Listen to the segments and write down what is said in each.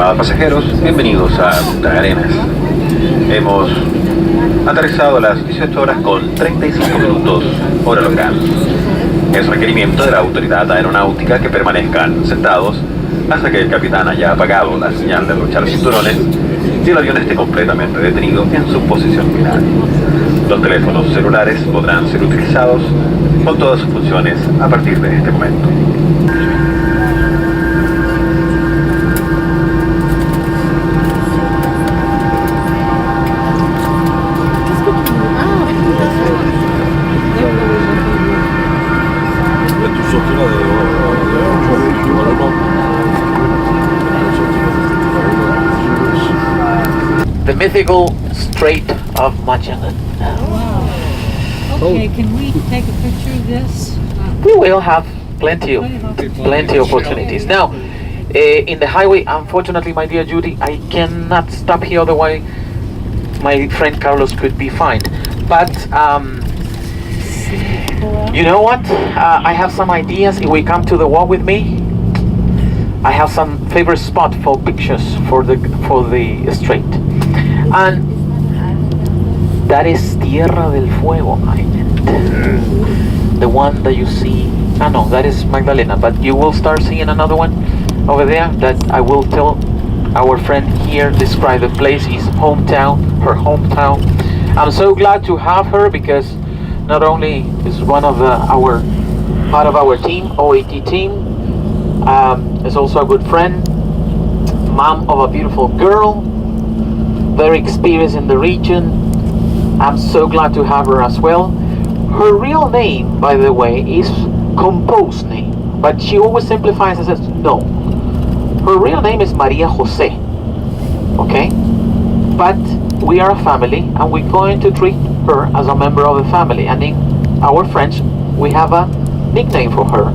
Estimados pasajeros, bienvenidos a Punta Arenas. Hemos aterrizado a las 18 horas con 35 minutos, hora local. Es requerimiento de la autoridad aeronáutica que permanezcan sentados hasta que el capitán haya apagado la señal de abrochar cinturones y el avión esté completamente detenido en su posición final. Los teléfonos celulares podrán ser utilizados con todas sus funciones a partir de este momento. The mythical Strait of Magellan. Okay, can we take a picture of this? We will have plenty of opportunities. Now, in the highway, unfortunately, my dear Judy, I cannot stop here, otherwise my friend Carlos could be fined. But you know what? I have some ideas. If we come to the walk with me, I have some favorite spot for pictures for the strait, and that is Tierra del Fuego Island, the one that you see. No, that is Magdalena, but you will start seeing another one over there that I will tell our friend here, describe the place, his hometown, her hometown. I'm so glad to have her because not only is one of our part of our team, OAT team, is also a good friend, mom of a beautiful girl, very experienced in the region. I'm so glad to have her as well. Her real name, by the way, is composed name, but she always simplifies and says no. Her real name is Maria Jose. Okay? But we are a family and we're going to treat her as a member of the family. And in our French, we have a nickname for her.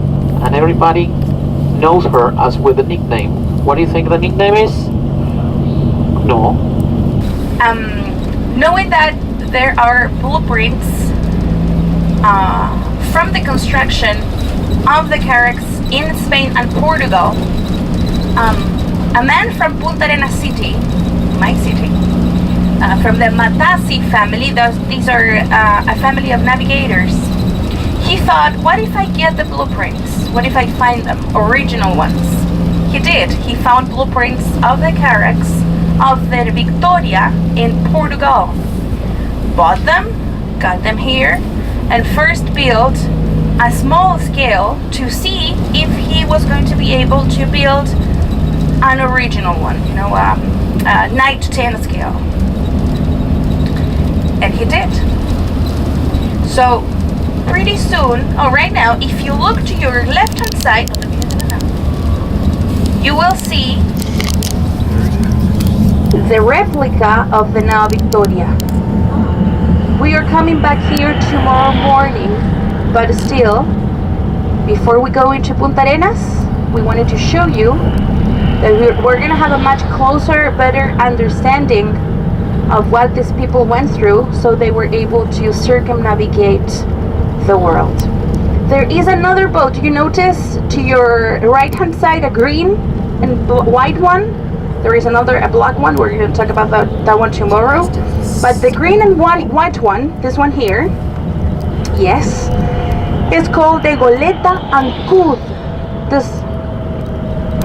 And everybody knows her as with the nickname. What do you think the nickname is? No. Knowing that there are blueprints from the construction of the carracks in Spain and Portugal, a man from Punta Arenas city, my city, from the Matasi family, these are a family of navigators. He thought, what if I get the blueprints? What if I find them, original ones? He did. He found blueprints of the carracks of the Victoria in Portugal. Bought them, got them here, and first built a small scale to see if he was going to be able to build an original one, you know, a 9 to 10 scale. And he did. So pretty soon, right now, if you look to your left hand side, you will see the replica of the now Victoria. We are coming back here tomorrow morning, but still, before we go into Punta Arenas, we wanted to show you that we're going to have a much closer, better understanding of what these people went through so they were able to circumnavigate the world. There is another boat. You notice to your right hand side a green and white one? There is a black one. We're going to talk about that one tomorrow. But the green and white one, this one here, yes, is called the Goleta Ancud.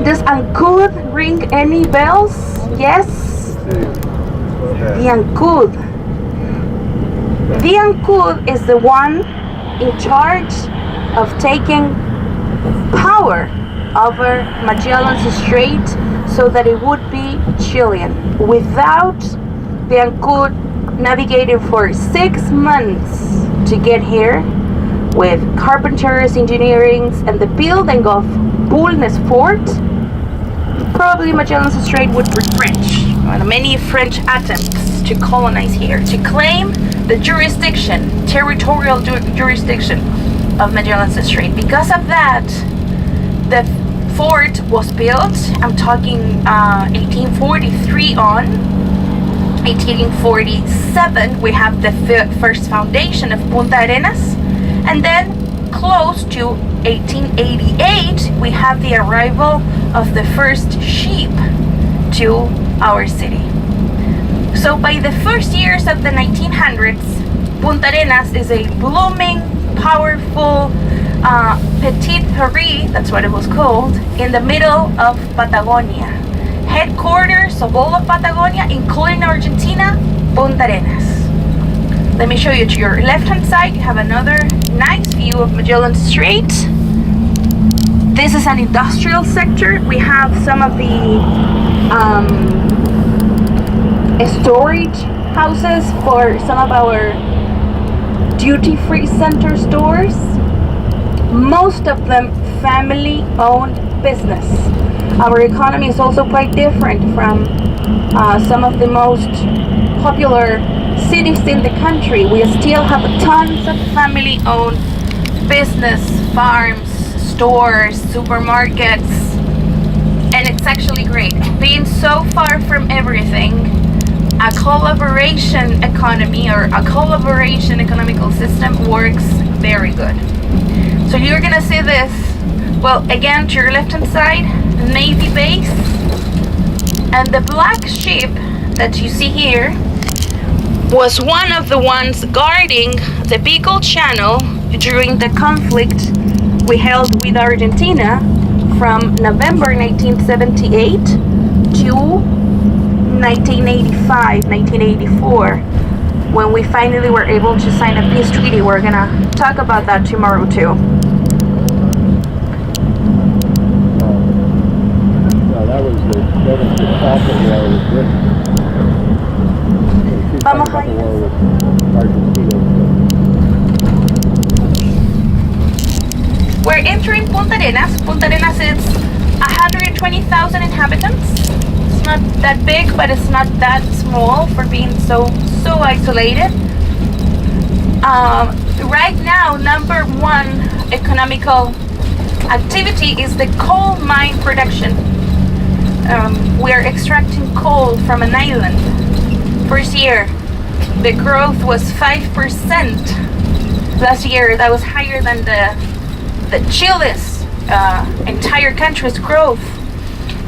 Does Ancud ring any bells? Yes? The Ancud. The Ancud is the one in charge of taking power over Magellan's Strait so that it would be Chilean. Without the Ancud navigating for 6 months to get here with carpenters, engineering, and the building of Bulnes Fort, probably Magellan's Strait would be French. Many French attempts to colonize here, to claim the jurisdiction, territorial jurisdiction of Magellan's Strait. Because of that, the fort was built. I'm talking 1843 on. 1847 we have the first foundation of Punta Arenas, and then close to 1888 we have the arrival of the first sheep to our city. So by the first years of the 1900s, Punta Arenas is a blooming, powerful Petite Paris, that's what it was called, in the middle of Patagonia. Headquarters of all of Patagonia, including Argentina, Punta Arenas. Let me show you to your left-hand side. You have another nice view of Magellan Strait. This is an industrial sector. We have some of the storage houses for some of our duty-free center stores. Most of them family-owned business. Our economy is also quite different from some of the most popular cities in the country. We still have tons of family-owned business, farms, stores, supermarkets, and it's actually great. Being so far from everything, a collaboration economy or a collaboration economical system works very good. So you're gonna see this, well, again, to your left-hand side, Navy base, and the black ship that you see here was one of the ones guarding the Beagle Channel during the conflict we held with Argentina from November 1978 to 1984, when we finally were able to sign a peace treaty. We're gonna talk about that tomorrow too. That was the awful war with Britain. Vamos The ahí. war with Argentina. We're entering Punta Arenas. Punta Arenas is 120,000 inhabitants. It's not that big, but it's not that small for being so isolated. Right now, number one economical activity is the coal mine production. We are extracting coal from an island. First year, the growth was 5%. Last year, that was higher than the Chile's entire country's growth.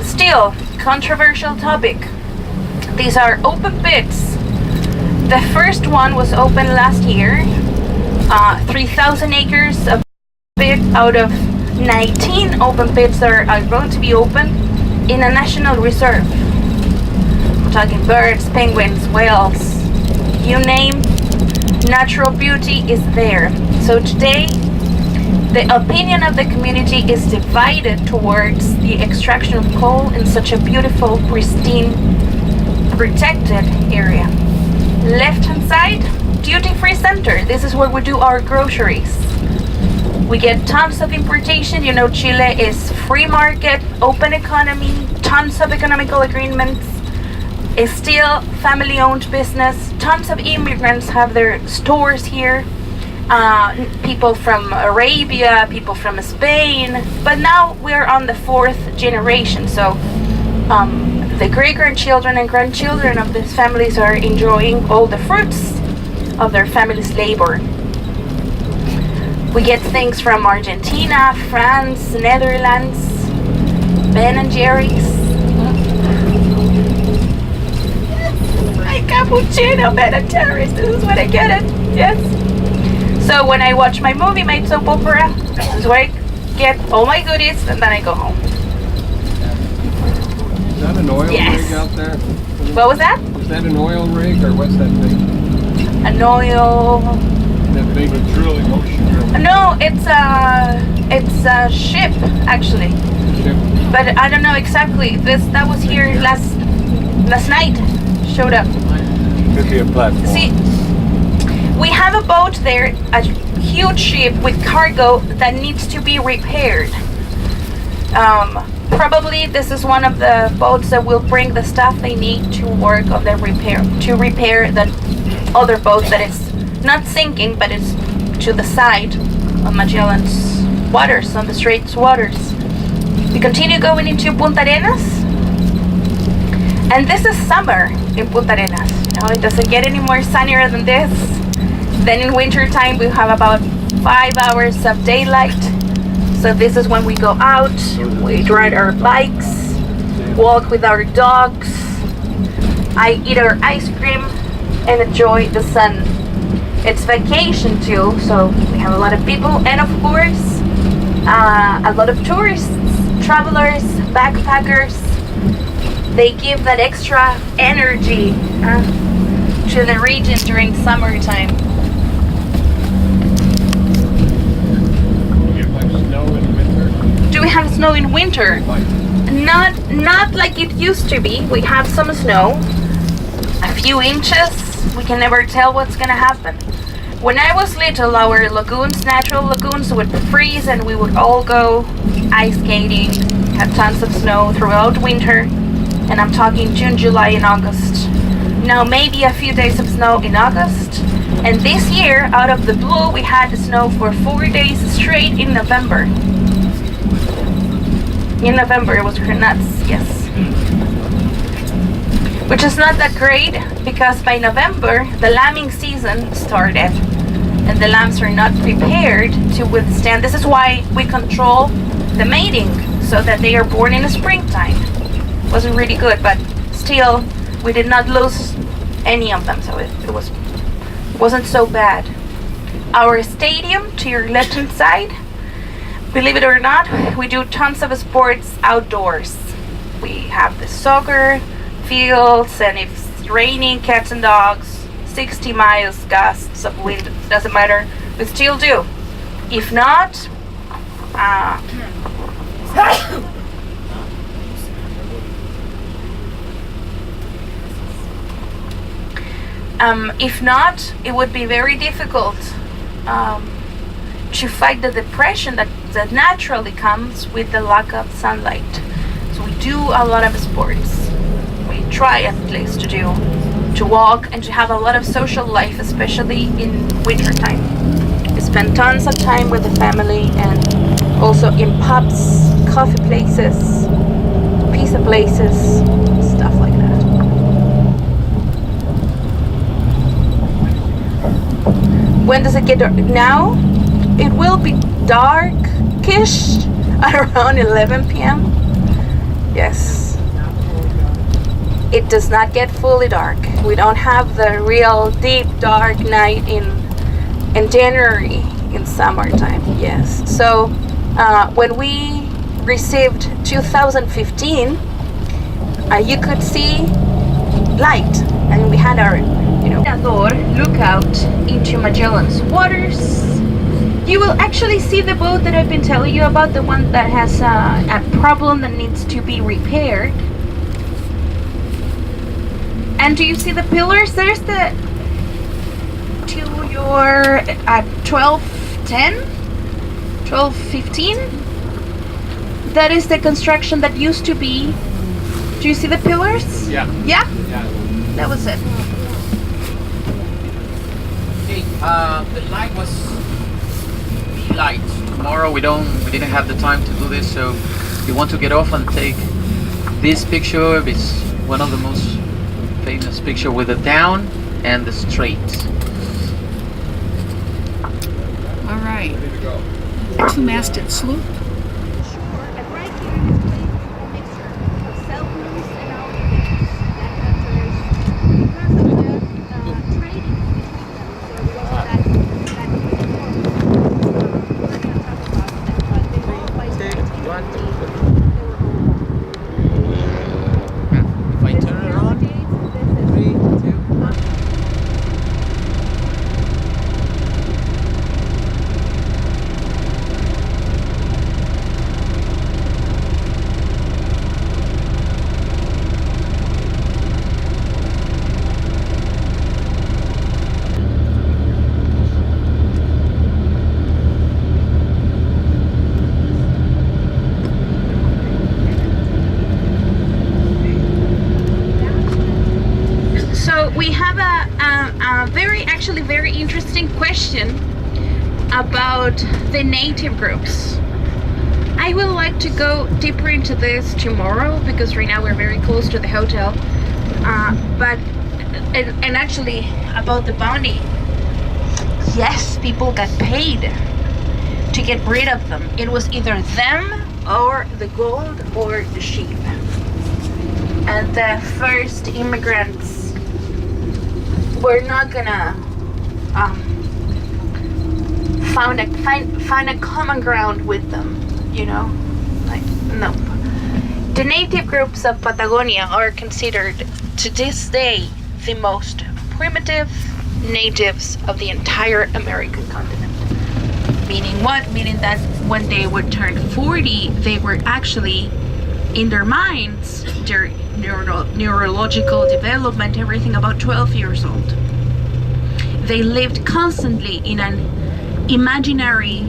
Still, controversial topic. These are open pits. The first one was opened last year. 3,000 acres of pit out of 19 open pits that are going to be open in a national reserve. I'm talking birds, penguins, whales, you name, natural beauty is there. So today, the opinion of the community is divided towards the extraction of coal in such a beautiful, pristine, protected area. Left-hand side, duty-free center. This is where we do our groceries. We get tons of importation. You know, Chile is free market, open economy, tons of economical agreements. It's still family-owned business. Tons of immigrants have their stores here. People from Arabia, people from Spain. But now we're on the 4th generation. So the great-grandchildren and grandchildren of these families are enjoying all the fruits of their family's labor. We get things from Argentina, France, Netherlands, Ben and Jerry's. My cappuccino, Ben and Jerry's. This is when I get it. Yes. So when I watch my movie, my soap opera, this is where I get all my goodies, and then I go home. Is that an oil rig out there? What was that? Is that an oil rig or what's that thing? An oil. That big drilling ocean drill. No, it's a ship actually. Ship. But I don't know exactly. That was here last night. Showed up. Could be a platform. See, we have a boat there, a huge ship with cargo that needs to be repaired. Probably this is one of the boats that will bring the stuff they need to work on the repair the other boat that is not sinking, but it's to the side of Magellan's waters, on the Straits waters. We continue going into Punta Arenas, and this is summer in Punta Arenas. You know, it doesn't get any more sunnier than this. Then in winter time, we have about 5 hours of daylight. So this is when we go out, we ride our bikes, walk with our dogs. I eat our ice cream and enjoy the sun. It's vacation too, so we have a lot of people, and of course a lot of tourists, travelers, backpackers. They give that extra energy to the region during summertime. Do we have snow in winter? Not like it used to be. We have some snow, a few inches. We can never tell what's gonna happen. When I was little, our lagoons, natural lagoons, would freeze and we would all go ice skating, have tons of snow throughout winter. And I'm talking June, July, and August. Now maybe a few days of snow in August. And this year, out of the blue, we had snow for 4 days straight in November. In November, it was nuts, yes. Which is not that great, because by November, the lambing season started. And the lambs are not prepared to withstand. This is why we control the mating, so that they are born in the springtime. Wasn't really good, but still, we did not lose any of them, so it wasn't so bad. Our stadium, to your left-hand side, believe it or not, we do tons of sports outdoors. We have the soccer fields, and if it's raining, cats and dogs, 60 miles gusts of wind, doesn't matter, we still do. If not, it would be very difficult to fight the depression that naturally comes with the lack of sunlight. So we do a lot of sports. We try at least to walk and to have a lot of social life, especially in winter time. We spend tons of time with the family, and also in pubs, coffee places, pizza places, stuff like that. When does it get dark? Now it will be darkish at around 11 p.m. Yes. It does not get fully dark. We don't have the real deep dark night in January in summertime. Yes. So when we received 2015, you could see light, and we had our lookout into Magellan's waters. You will actually see the boat that I've been telling you about, the one that has a problem that needs to be repaired. And do you see the pillars? There's the to your 1210, 1215. That is the construction that used to be. Do you see the pillars? Yeah. Yeah? Yeah. That was it. Okay, the light was light. Tomorrow we didn't have the time to do this, so we want to get off and take this picture. It's one of the most famous picture with the down and the straight. All right. Two-masted sloop. If I turn it on, 3, 2, 1. So we have a very interesting question about the native groups. I would like to go deeper into this tomorrow, because right now we're very close to the hotel. And actually about the bounty. Yes, people got paid to get rid of them. It was either them or the gold or the sheep. and the first immigrants were not gonna find a common ground with them, you know? Like, no. The native groups of Patagonia are considered to this day the most primitive natives of the entire American continent. Meaning what? Meaning that when they would turn 40, they were actually, in their minds, their neurological development, everything, about 12 years old. They lived constantly in an imaginary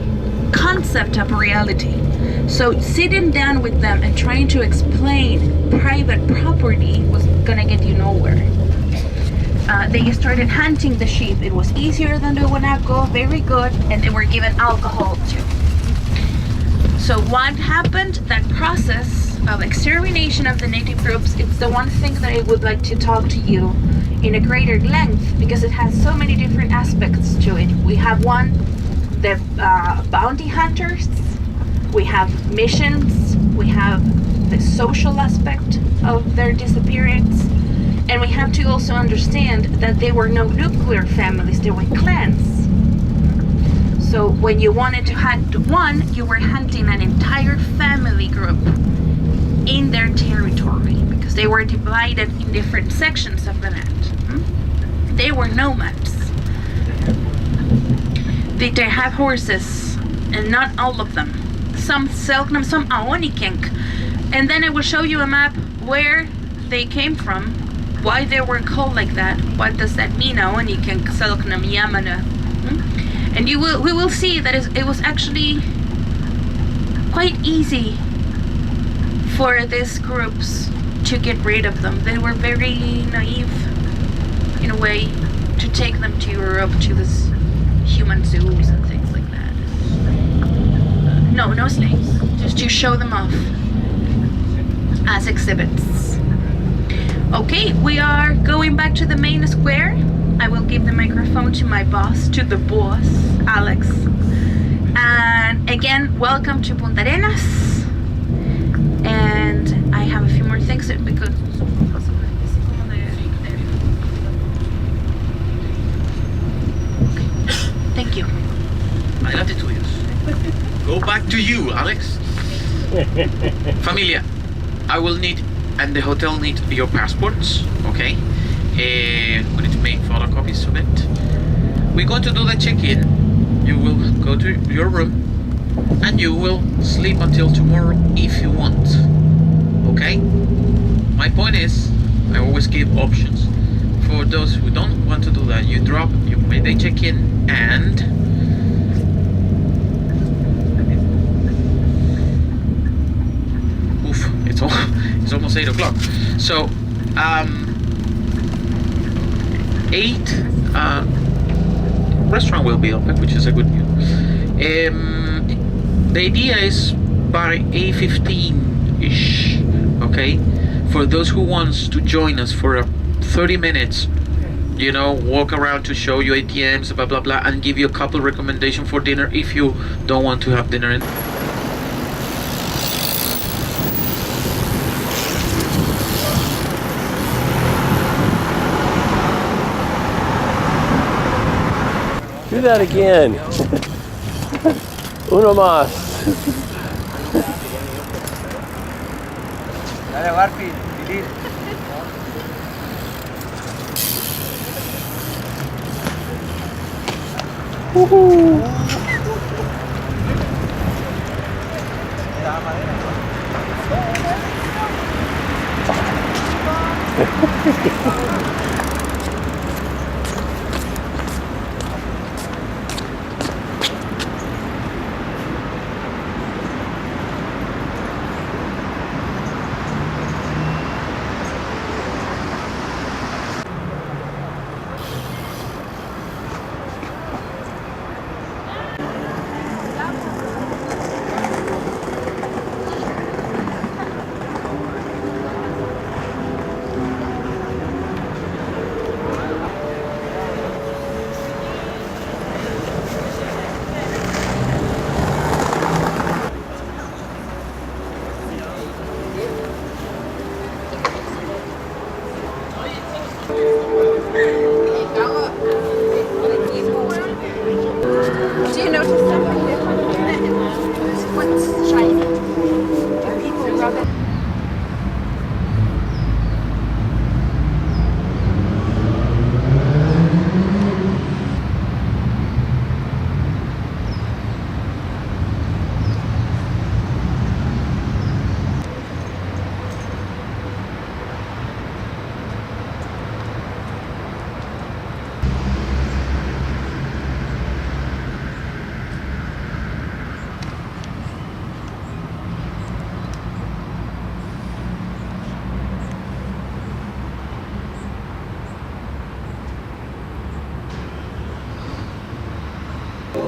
concept of reality. So sitting down with them and trying to explain private property was gonna get you nowhere. They started hunting the sheep. It was easier than the guanaco, very good, and they were given alcohol too. So what happened? That process of extermination of the native groups, it's the one thing that I would like to talk to you in a greater length, because it has so many different aspects to it. We have one, the bounty hunters, we have missions, we have the social aspect of their disappearance, and we have to also understand that there were no nuclear families, there were clans. So when you wanted to hunt one, you were hunting an entire family group in their territory, because they were divided in different sections of the land. They were nomads. They have horses, and not all of them. Some Selknam, some Aonikenk. And then I will show you a map where they came from, why they were called like that, what does that mean, Aonikenk, Selknam, Yamana. And we will see that it was actually quite easy for these groups to get rid of them. They were very naive, in a way, to take them to Europe, to this human zoos and things like that. No slaves, just to show them off as exhibits. Okay, we are going back to the main square. I will give the microphone to my boss, to the boss, Alex. And again, welcome to Punta Arenas. And I have a few more things because thank you. Adelante tuyos. Go back to you, Alex. Familia, I will need, and the hotel need your passports, okay? We need to make photocopies of it. We're going to do the check-in. You will go to your room and you will sleep until tomorrow if you want, okay? My point is, I always give options. For those who don't want to do that, you make the check-in, and it's almost 8 o'clock. So 8 restaurant will be open, which is a good news. The idea is by 8:15-ish, okay? For those who wants to join us for 30 minutes, you know, walk around to show you ATMs, blah blah blah, and give you a couple recommendations for dinner if you don't want to have dinner. Do that again. Uno más. Dale, Barfi, vivir.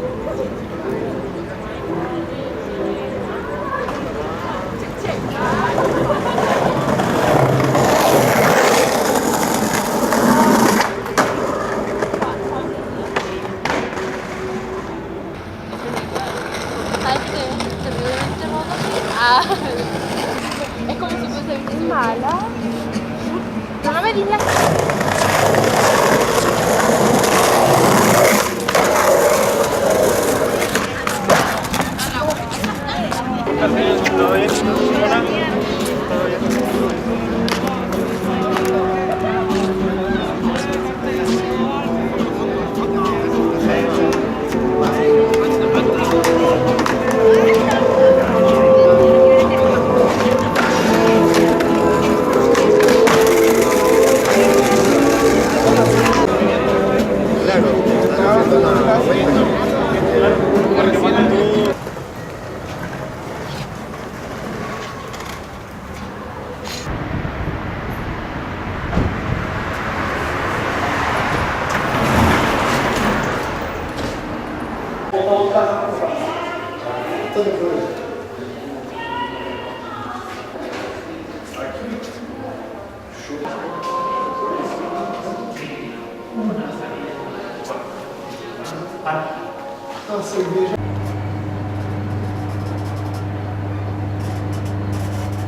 Es como si fuese mala. No me digas.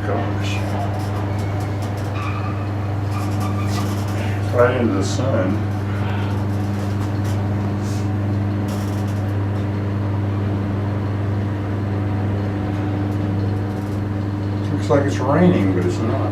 Gosh. Right into the sun. Looks like it's raining, but it's not.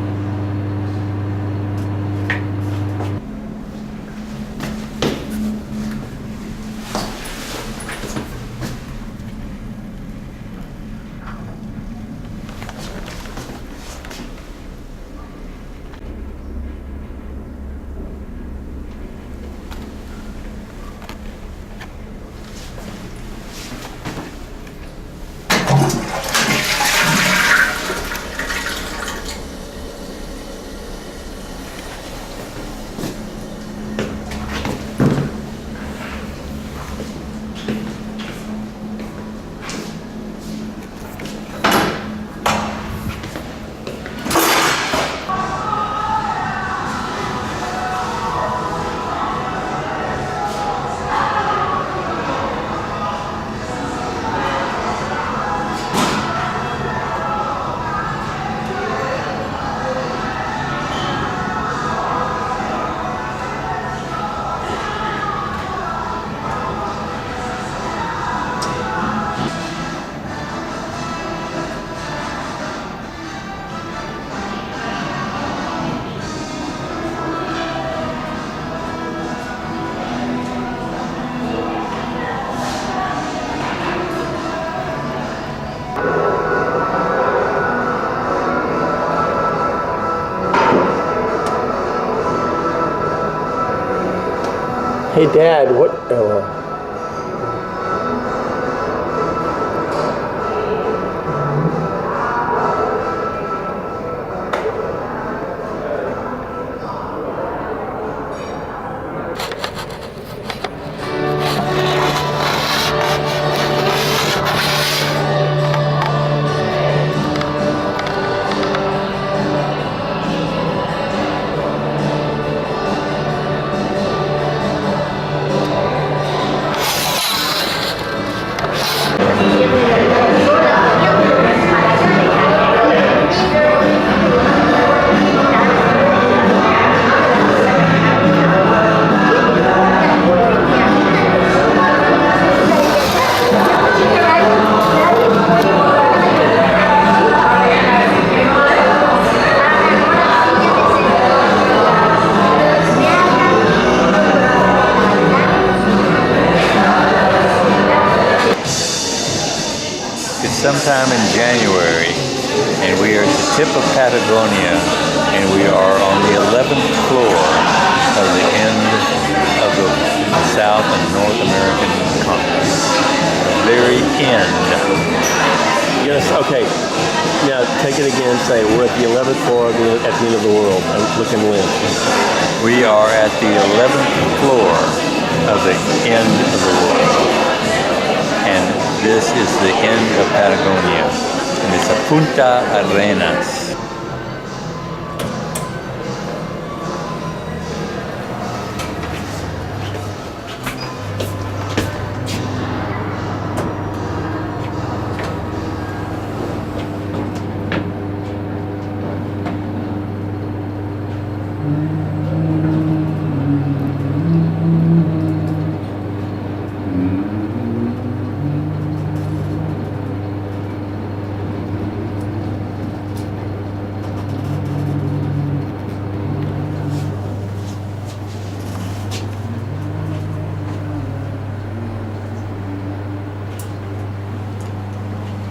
Hey, Dad, what? Sometime in January, and we are at the tip of Patagonia, and we are on the 11th floor of the end of the South and North American continent. Very end. Yes. Okay. Now take it again. Say we're at the 11th floor at the end of the world. I'm looking in. We are at the 11th floor of the end of the world. and this is the end of Patagonia, and it's a Punta Arenas.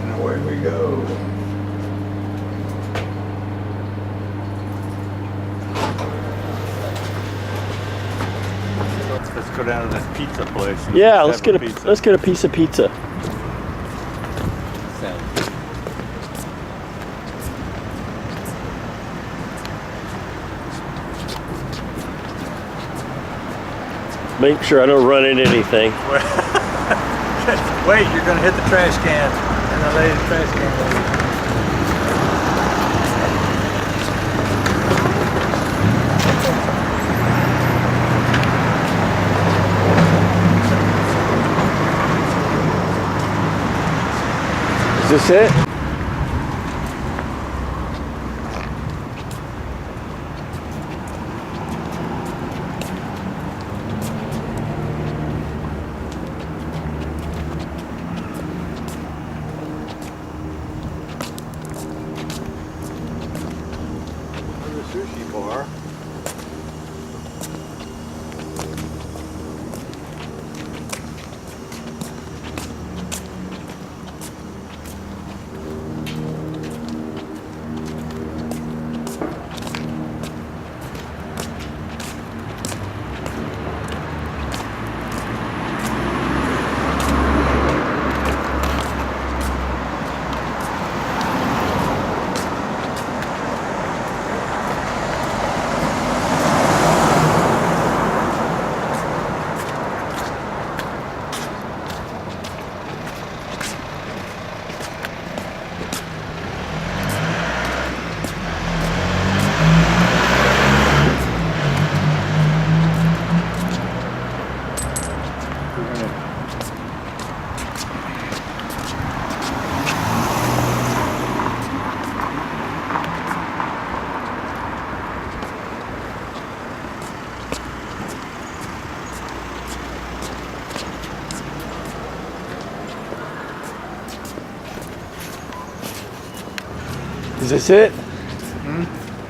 And away we go. Let's go down to this pizza place. Yeah, let's get a piece of pizza. Make sure I don't run into anything. Wait, you're gonna hit the trash can, and the lady trash can. Is this it? The sushi bar. Is this it?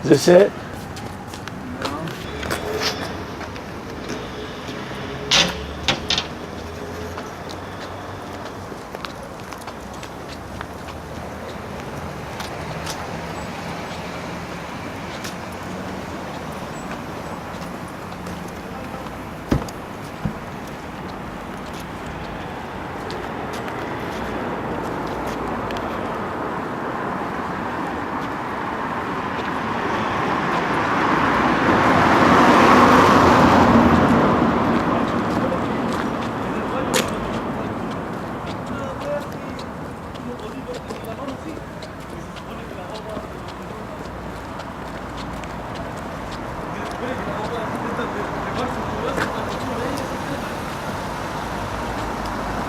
Is this it?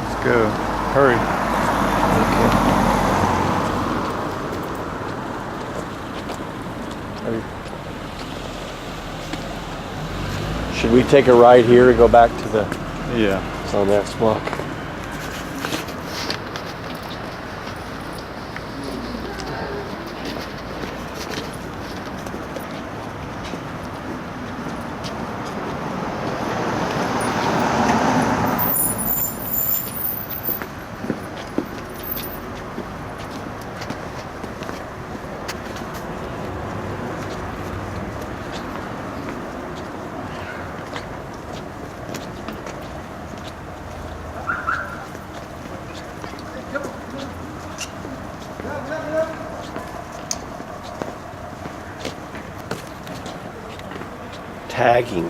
Let's go. Hurry. Should we take a ride here and go back to the? Yeah. It's on that block. Tagging.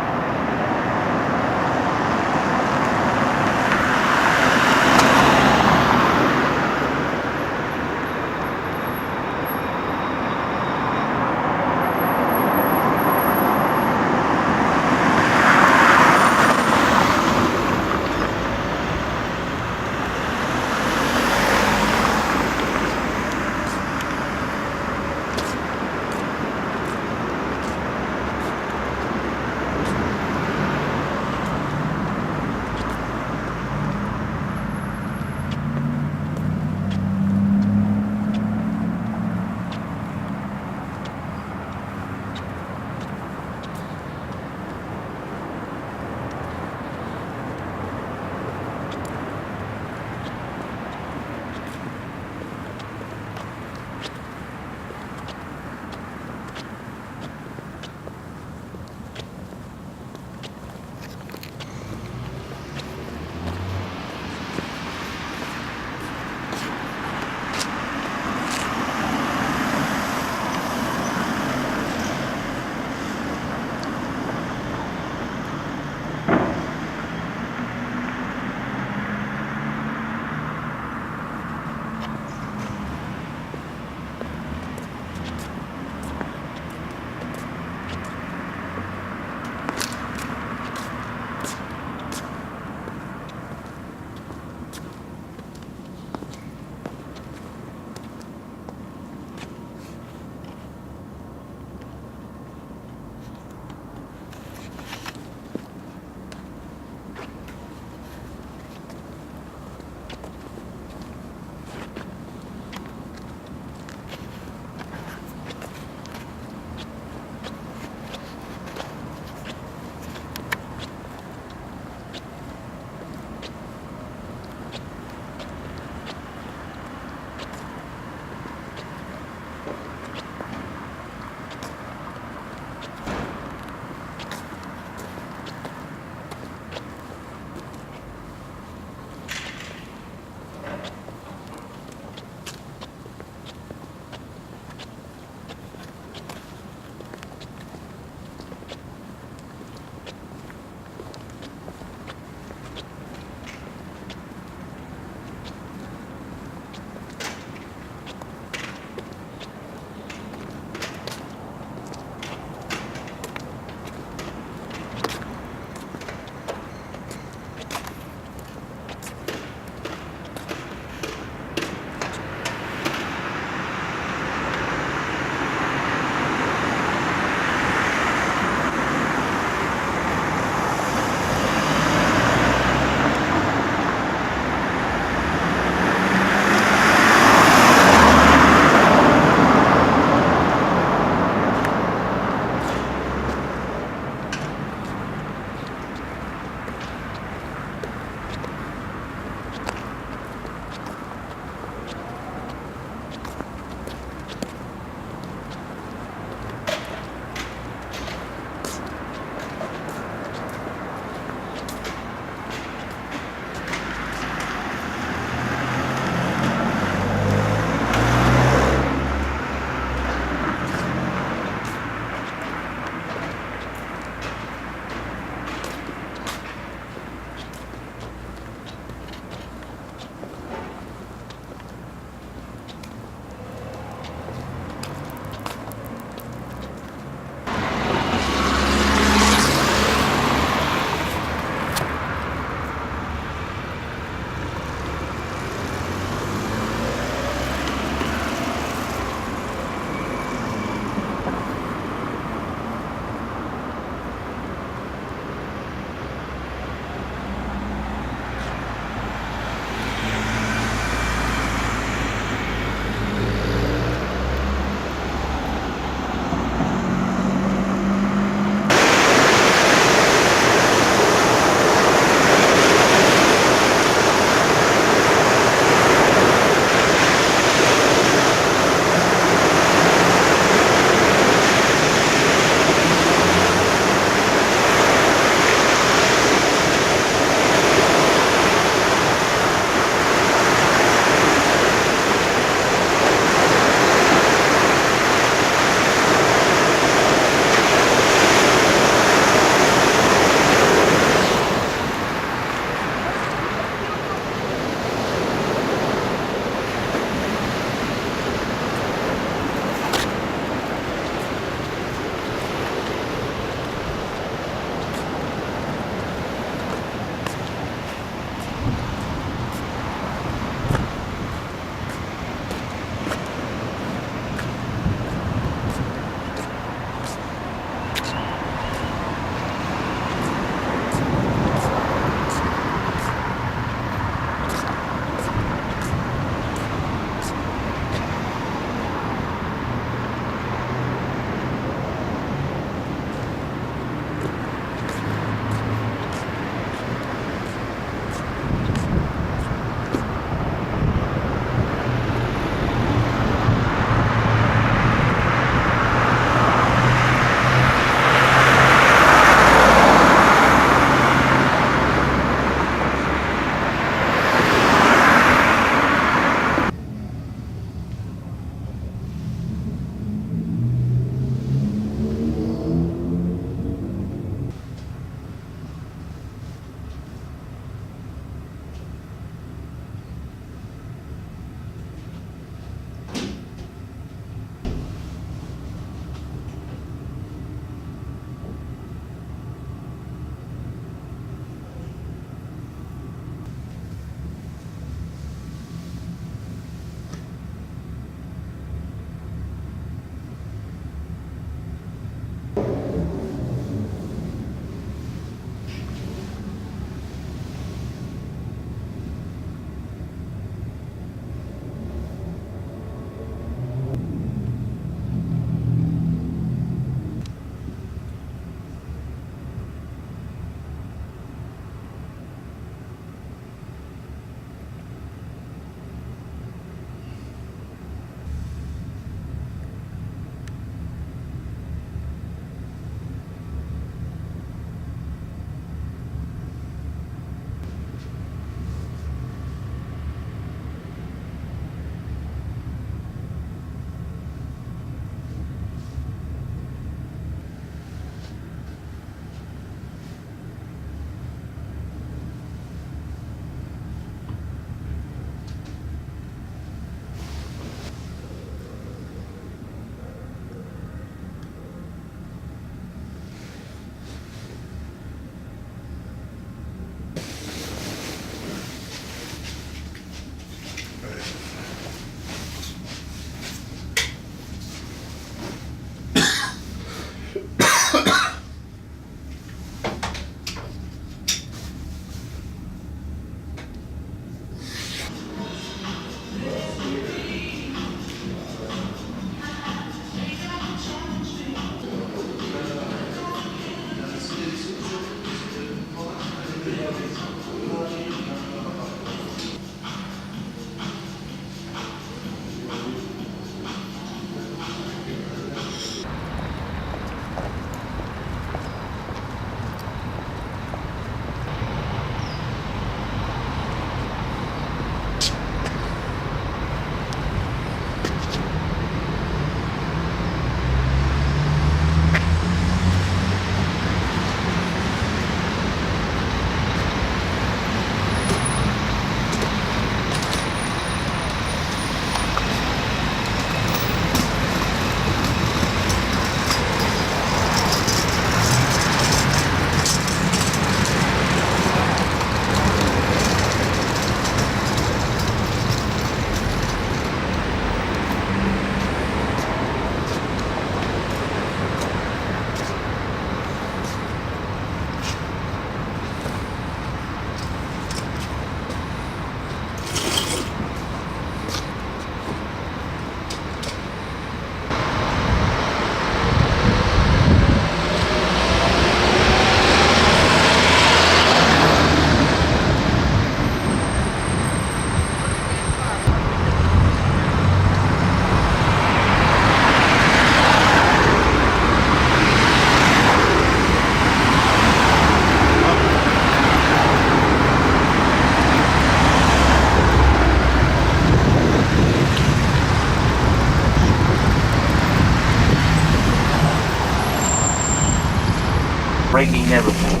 raining everything.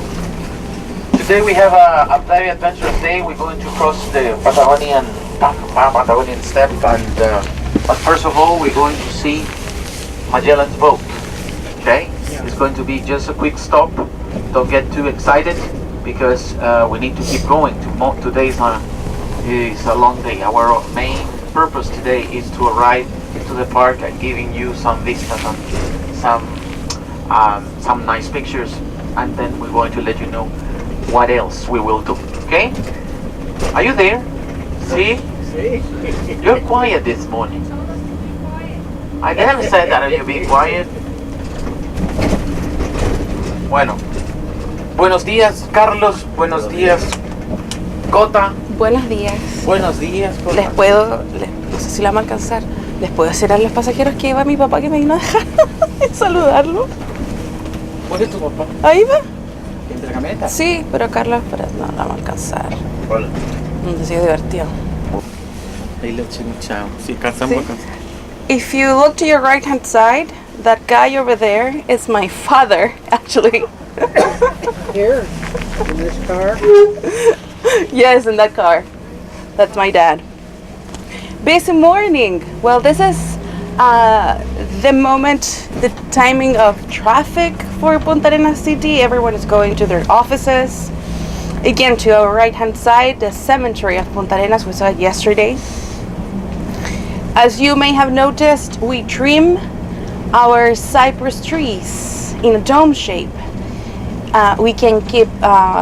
Today we have a very adventurous day. We're going to cross the Patagonian steppe, and but first of all we're going to see Magellan's boat. Okay, it's going to be just a quick stop. Don't get too excited because we need to keep going. Today is a long day. Our main purpose today is to arrive to the park and giving you some vistas and some nice pictures, and then we're going to let you know what else we will do. Okay? Are you there? See? You're quiet this morning. I never said that you be quiet. Bueno. Buenos días, Carlos. Buenos días, Cota. Buenos días. Buenos días, Cota. No sé si la van a alcanzar. ¿Les puedo decir a los pasajeros que va mi papá que me vino a dejar y saludarlo? ¿Cuál es tu papá? Ahí va. ¿En la camioneta? Sí, pero Carlos, no la va a alcanzar. Hola. Ha sido divertido. Ahí le eché un chao. Si alcanzamos, alcanzamos. If you look to your right hand side, that guy over there is my father, actually. Here, in this car? Yes, in that car. That's my dad. Busy morning. Well, this is the moment, the timing of traffic for Punta Arenas City. Everyone is going to their offices. Again, to our right hand side, the cemetery of Punta Arenas, we saw it yesterday. As you may have noticed, we trim our cypress trees in a dome shape. We can keep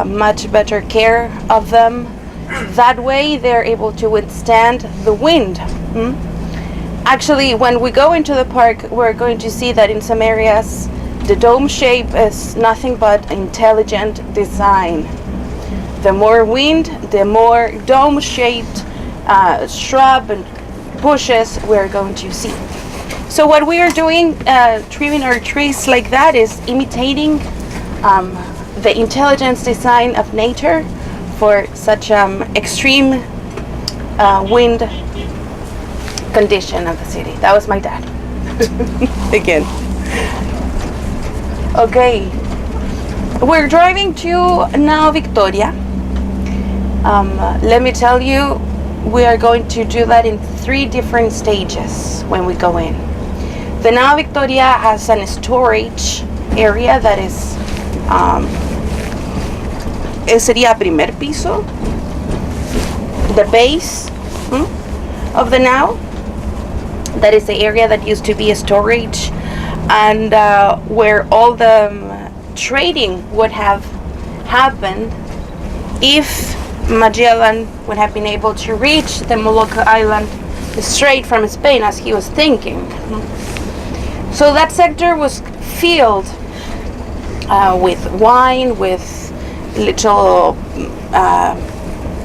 much better care of them. That way they're able to withstand the wind. Actually, when we go into the park, we're going to see that in some areas the dome shape is nothing but intelligent design. The more wind, the more dome-shaped shrub and bushes we're going to see. So what we are doing, trimming our trees like that, is imitating the intelligence design of nature for such extreme wind condition of the city. That was my dad. Again. Okay. We're driving to now Victoria. Let me tell you, we are going to do that in 3 different stages when we go in. The Nao Victoria has a storage area that is sería primer piso, the base of the Nao. That is the area that used to be a storage, and where all the trading would have happened if Magellan would have been able to reach the Molucca Island straight from Spain as he was thinking. So that sector was filled with wine, with little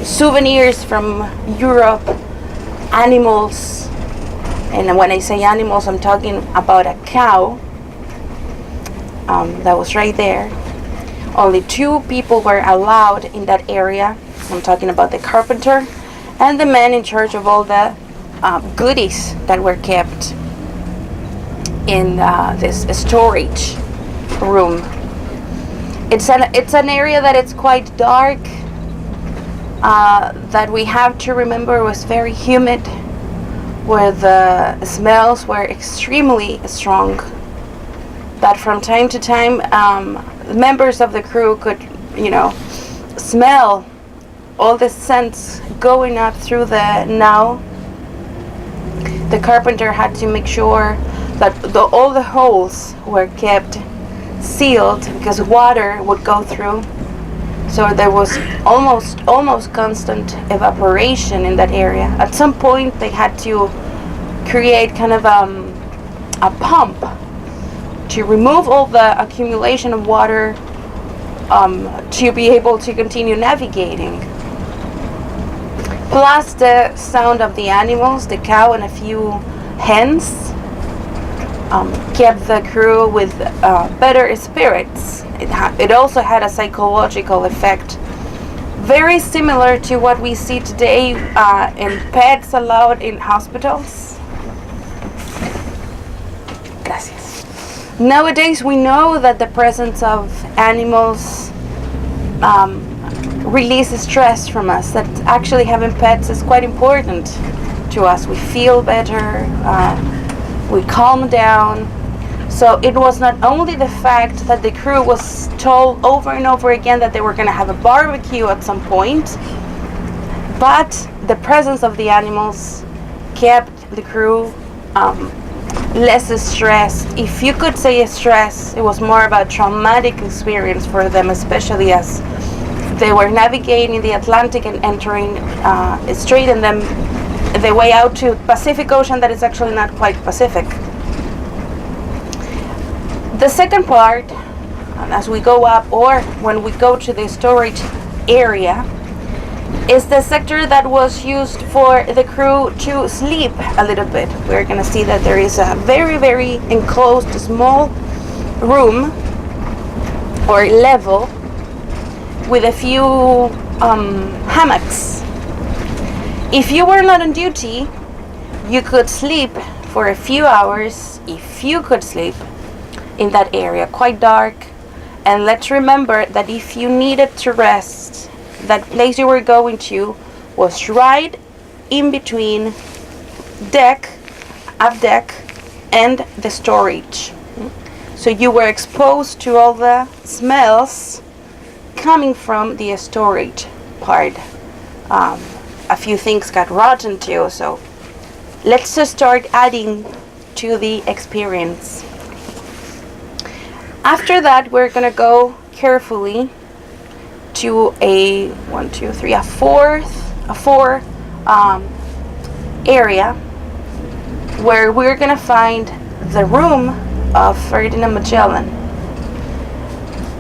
souvenirs from Europe, animals, and when I say animals, I'm talking about a cow that was right there. Only 2 people were allowed in that area. I'm talking about the carpenter and the man in charge of all the goodies that were kept in this storage room. It's an area that it's quite dark, that we have to remember was very humid, where the smells were extremely strong, that from time to time members of the crew could, smell all the scents going up through the Nao. The carpenter had to make sure that all the holes were kept sealed because water would go through. So there was almost constant evaporation in that area. At some point they had to create kind of a pump to remove all the accumulation of water to be able to continue navigating. Plus the sound of the animals, the cow and a few hens, kept the crew with better spirits. It also had a psychological effect, very similar to what we see today in pets allowed in hospitals. Gracias. Nowadays, we know that the presence of animals releases stress from us, that actually having pets is quite important to us. We feel better, we calm down. So it was not only the fact that the crew was told over and over again that they were going to have a barbecue at some point, but the presence of the animals kept the crew less stressed. If you could say stress, it was more about traumatic experience for them, especially as they were navigating the Atlantic and entering a strait, and then the way out to Pacific Ocean that is actually not quite Pacific. The second part, as we go up or when we go to the storage area, is the sector that was used for the crew to sleep a little bit. We're going to see that there is a very, very enclosed small room or level with a few hammocks. If you were not on duty, you could sleep for a few hours, if you could sleep in that area, quite dark. And let's remember that if you needed to rest, that place you were going to was right in between up deck and the storage. So you were exposed to all the smells coming from the storage part. A few things got rotten too, so let's just start adding to the experience. After that, we're gonna go carefully to a four area where we're gonna find the room of Ferdinand Magellan.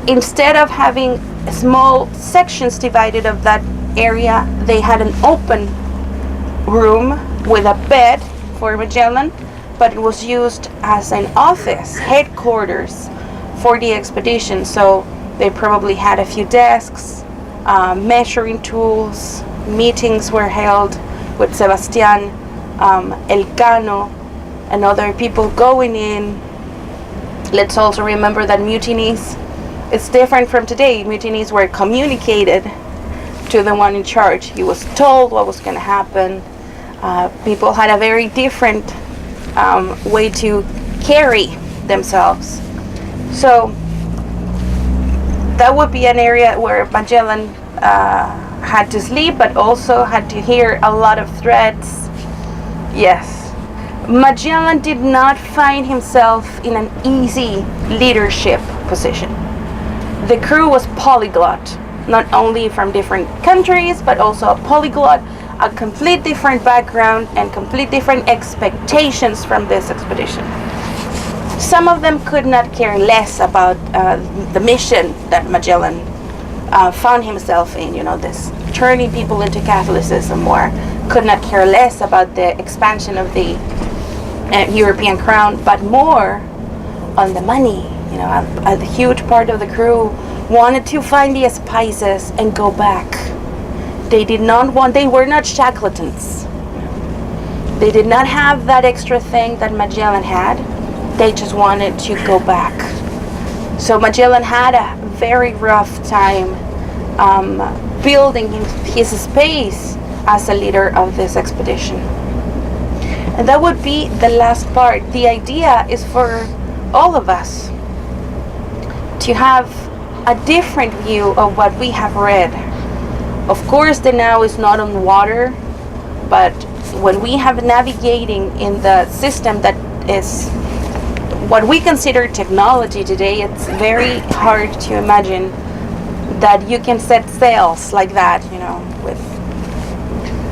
Instead of having small sections divided of that area, they had an open room with a bed for Magellan, but it was used as an office, headquarters for the expedition. So they probably had a few desks, measuring tools, meetings were held with Sebastian, Elcano, and other people going in. Let's also remember that mutinies, it's different from today. Mutinies were communicated to the one in charge. He was told what was going to happen. People had a very different way to carry themselves. So that would be an area where Magellan had to sleep, but also had to hear a lot of threats. Yes, Magellan did not find himself in an easy leadership position. The crew was polyglot, not only from different countries, but also a polyglot, a complete different background and complete different expectations from this expedition. Some of them could not care less about the mission that Magellan found himself in, this turning people into Catholicism, or could not care less about the expansion of the European crown, but more on the money. A huge part of the crew wanted to find the spices and go back. They were not Shackletons. They did not have that extra thing that Magellan had. They just wanted to go back. So Magellan had a very rough time building his space as a leader of this expedition. And that would be the last part. The idea is for all of us to have a different view of what we have read. Of course, the now is not on water, but when we have navigating in the system that is what we consider technology today, it's very hard to imagine that you can set sails like that, with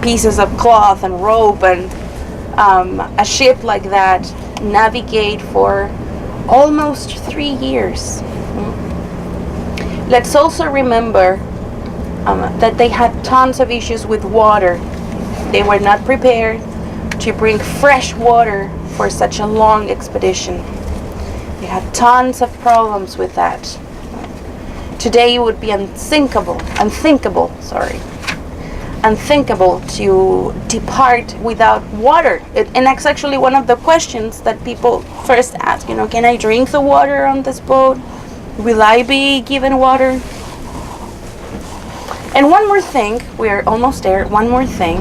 pieces of cloth and rope, and a ship like that navigate for almost 3 years. Let's also remember that they had tons of issues with water. They were not prepared to bring fresh water for such a long expedition. They had tons of problems with that. Today it would be unthinkable. unthinkable to depart without water. And that's actually one of the questions that people first ask, can I drink the water on this boat? Will I be given water? And one more thing, we're almost there, one more thing,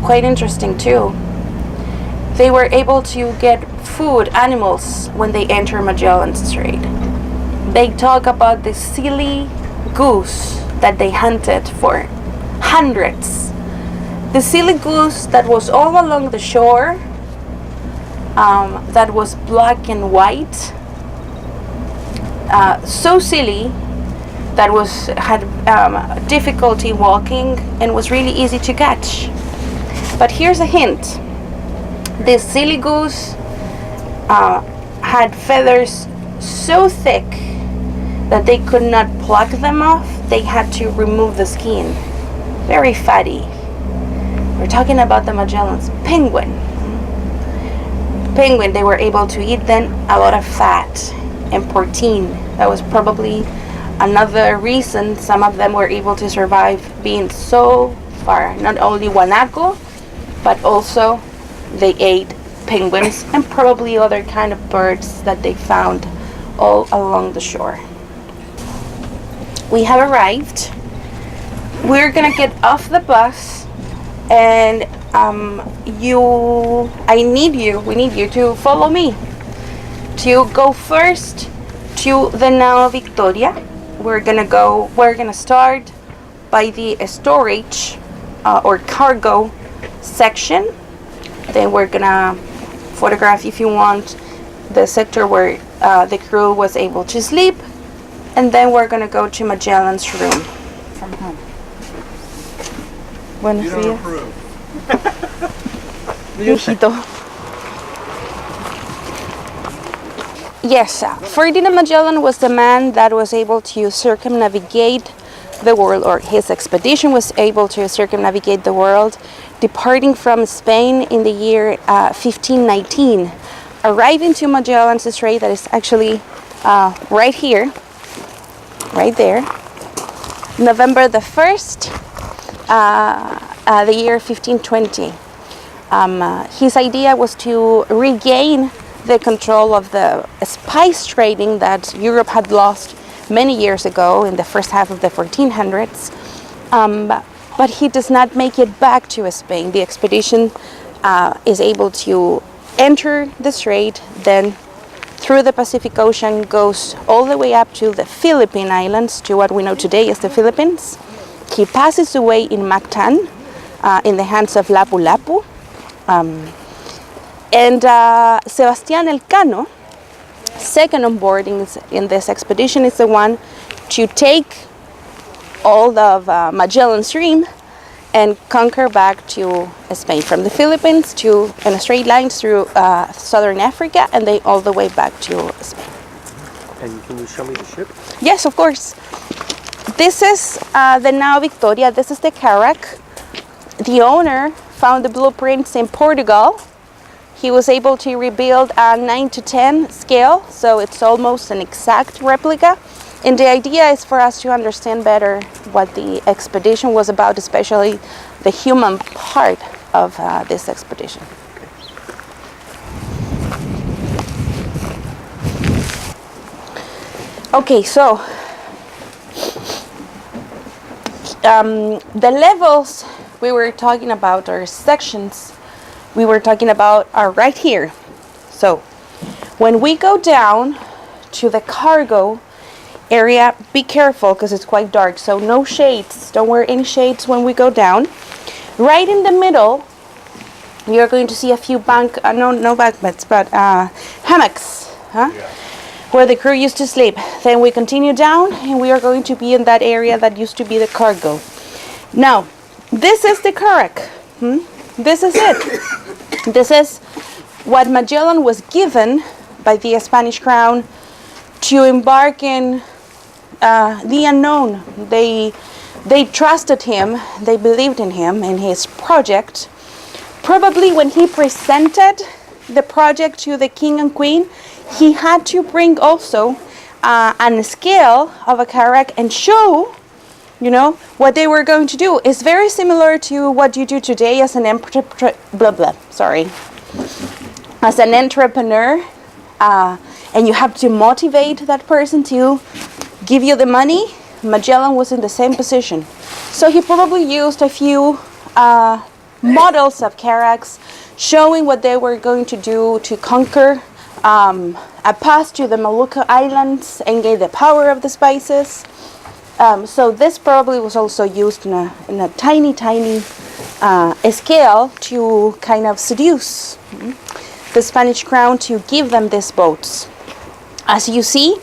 quite interesting too. They were able to get food, animals, when they enter Magellan Strait. They talk about the silly goose that they hunted for hundreds. The silly goose that was all along the shore, that was black and white, so silly that had difficulty walking and was really easy to catch. But here's a hint. This silly goose had feathers so thick that they could not pluck them off. They had to remove the skin. Very fatty. We're talking about the Magellan's penguin. Penguin, they were able to eat then a lot of fat and protein. That was probably another reason some of them were able to survive being so far. Not only guanaco, but also they ate penguins and probably other kind of birds that they found all along the shore. We have arrived. We're gonna get off the bus, and we need you to follow me, to go first to the Nao Victoria. We're gonna start by the storage or cargo section. Then we're gonna photograph, if you want, the sector where the crew was able to sleep, and then we're gonna go to Magellan's room. From home. Buenos días. Viejito. Yes, Ferdinand Magellan was the man that was able to circumnavigate the world, or his expedition was able to circumnavigate the world, departing from Spain in the year 1519, arriving to Magellan's Strait, that is actually right here, right there, November the 1st, the year 1520. His idea was to regain the control of the spice trading that Europe had lost many years ago in the first half of the 1400s. But he does not make it back to Spain. The expedition is able to enter the strait, then through the Pacific Ocean goes all the way up to the Philippine Islands, to what we know today as the Philippines. He passes away in Mactan, in the hands of Lapu-Lapu. And Sebastián Elcano, second on board in this expedition, is the one to take all of Magellan's Stream and conquer back to Spain, from the Philippines to in a straight line through southern Africa, and then all the way back to Spain. And can you show me the ship? Yes, of course. This is the Nao Victoria. This is the Carac. The owner found the blueprints in Portugal. He was able to rebuild a 9:10 scale, so it's almost an exact replica. And the idea is for us to understand better what the expedition was about, especially the human part of this expedition. Okay, so the levels we were talking about, or sections we were talking about, are right here. So when we go down to the cargo area, be careful because it's quite dark, so no shades, don't wear any shades when we go down. Right in the middle you're going to see a few no bunk beds, but hammocks, where the crew used to sleep. Then we continue down and we are going to be in that area that used to be the cargo. Now this is the Carac. This is it. This is what Magellan was given by the Spanish crown to embark in the unknown. They trusted him, they believed in him, in his project. Probably when he presented the project to the king and queen, he had to bring also an scale of a Carac and show you know, what they were going to do is very similar to what you do today as an as an entrepreneur, and you have to motivate that person to give you the money. Magellan was in the same position. So he probably used a few models of carracks showing what they were going to do to conquer a path to the Molucca Islands and gain the power of the spices. So this probably was also used in a tiny scale to kind of seduce the Spanish crown to give them these boats. As you see,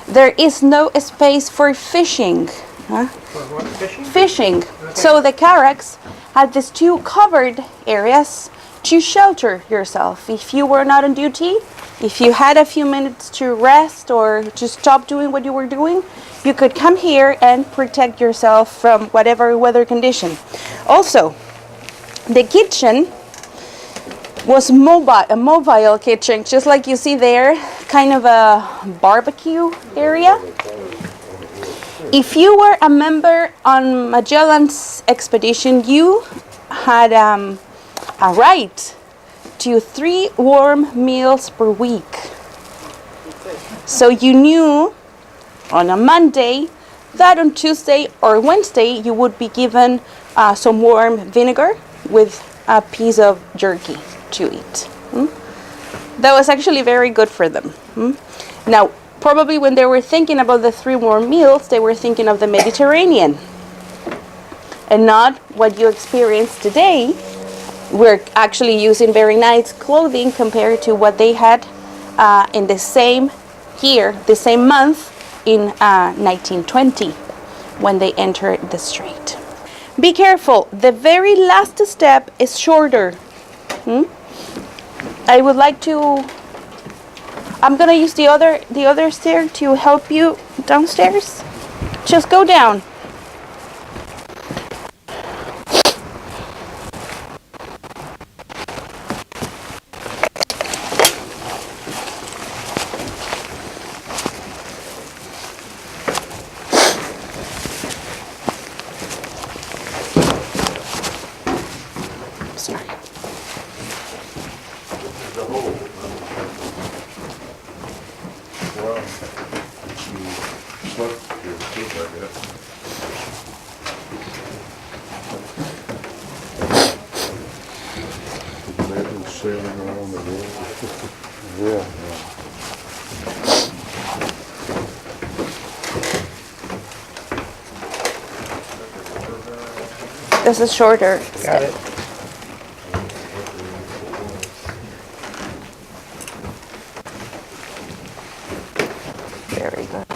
there is no space for fishing. For what, fishing? Fishing. Okay. So the carracks had these two covered areas to shelter yourself. If you were not on duty, if you had a few minutes to rest or to stop doing what you were doing, you could come here and protect yourself from whatever weather condition. Also, the kitchen was a mobile kitchen, just like you see there, kind of a barbecue area. If you were a member on Magellan's expedition, you had a right to 3 warm meals per week. So you knew on a Monday that on Tuesday or Wednesday you would be given some warm vinegar with a piece of jerky to eat. That was actually very good for them. Now, probably when they were thinking about the 3 warm meals, they were thinking of the Mediterranean and not what you experience today. We're actually using very nice clothing compared to what they had in the same year, the same month in 1920 when they entered the strait. Be careful, the very last step is shorter. I would like to, I'm gonna use the other stair to help you downstairs. Just go down. Sailing around the world. Yeah. This is shorter. Got it. Very good.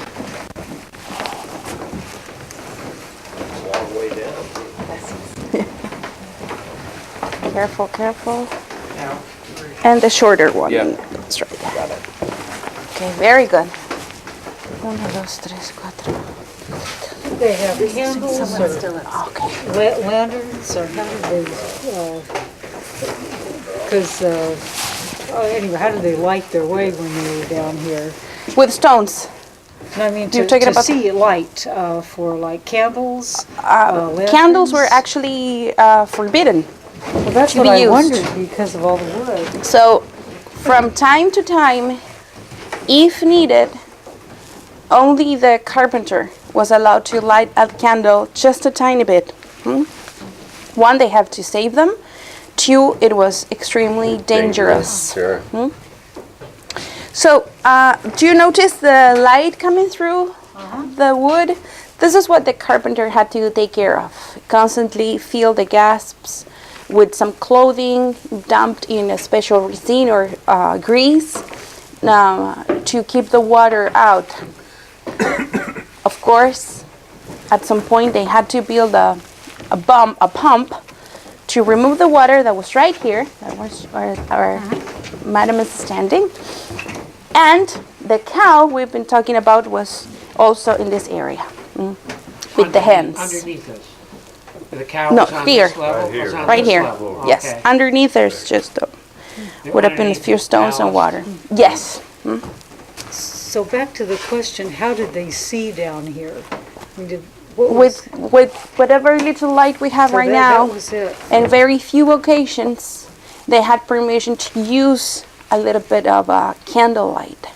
Long way down. Careful, careful. Now, And the shorter one. Yeah. That's right. Got it. Okay, very good. 1, 2, 3, 4. they have candles or Okay. lanterns, or how do they, anyway, how do they light their way when they were down here? With stones. No, I mean, You're to talking about- see light, for like candles, Candles were lanterns? actually forbidden. Well, that's to what be I used. wondered because of all the wood. So, from time to time, if needed, only the carpenter was allowed to light a candle just a tiny bit. 1, they have to save them. 2, it was extremely dangerous. Sure. So, do you notice the light coming through the wood? This is what the carpenter had to take care of. Constantly fill the gasps with some clothing dumped in a special resin or grease to keep the water out. Of course, at some point they had to build a pump to remove the water that was right here. That was where our madam is standing. And the cow we've been talking about was also in this area with the hens. Underneath us. The cow No, was on here. this level? Right here. Was on Right this here. level, Yes. okay. Underneath there's just would have been a few stones and water. Yes. So back to the question, how did they see down here? I mean, with whatever little light we have right now, That was it. and very few occasions, they had permission to use a little bit of candlelight.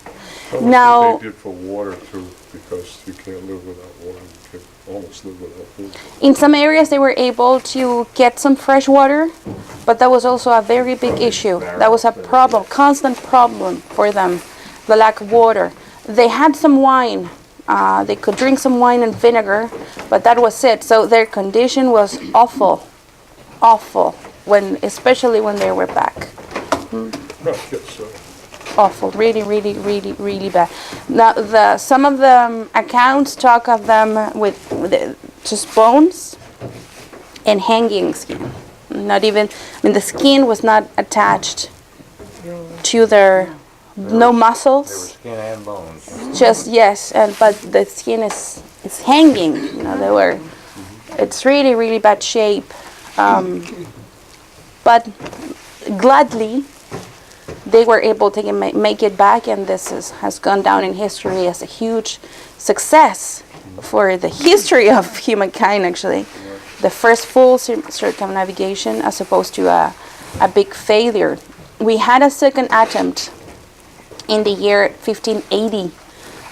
Now, What they did for water too, because you can't live without water. You can almost live without food. in some areas they were able to get some fresh water, but that was also a very big issue. That was a problem, constant problem for them, the lack of water. They had some wine. They could drink some wine and vinegar, but that was it. So their condition was awful, awful, especially when they were back. Awful, really, really, really, really bad. Now, some of the accounts talk of them with just bones and hanging skin. Not even, the skin was not attached to their, no muscles. There were skin and bones. Just, yes, but the skin is hanging. It's really, really bad shape. But gladly, they were able to make it back, and this has gone down in history as a huge success for the history of humankind, actually. The first full circumnavigation as opposed to a big failure. We had a second attempt in the year 1580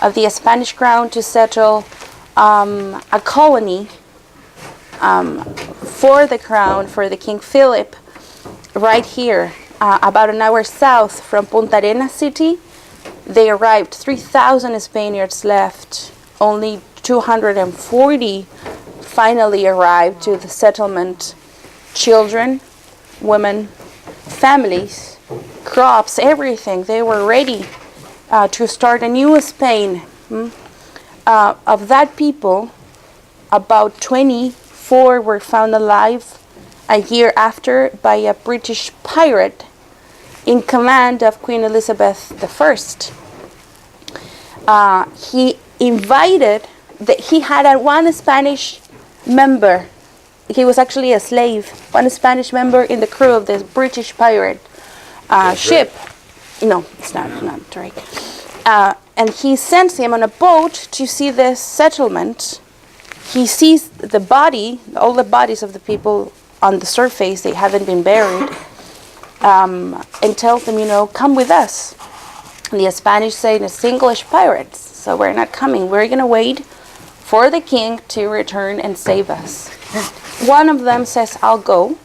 of the Spanish crown to settle a colony for the crown, for the King Philip, right here. About an hour south from Punta Arenas city. They arrived, 3,000 Spaniards left, only 240 finally arrived to the settlement. Children, women, families, crops, everything. They were ready to start a new Spain. Of that people, about 24 were found alive a year after by a British pirate in command of Queen Elizabeth I. He invited, he had one Spanish member. He was actually a slave, one Spanish member in the crew of this British pirate ship. No, it's not Drake. And he sends him on a boat to see this settlement. He sees the body, all the bodies of the people on the surface, they haven't been buried, and tells them, come with us. And the Spanish say, it's English pirates, so we're not coming. We're going to wait for the king to return and save us. One of them says, I'll go.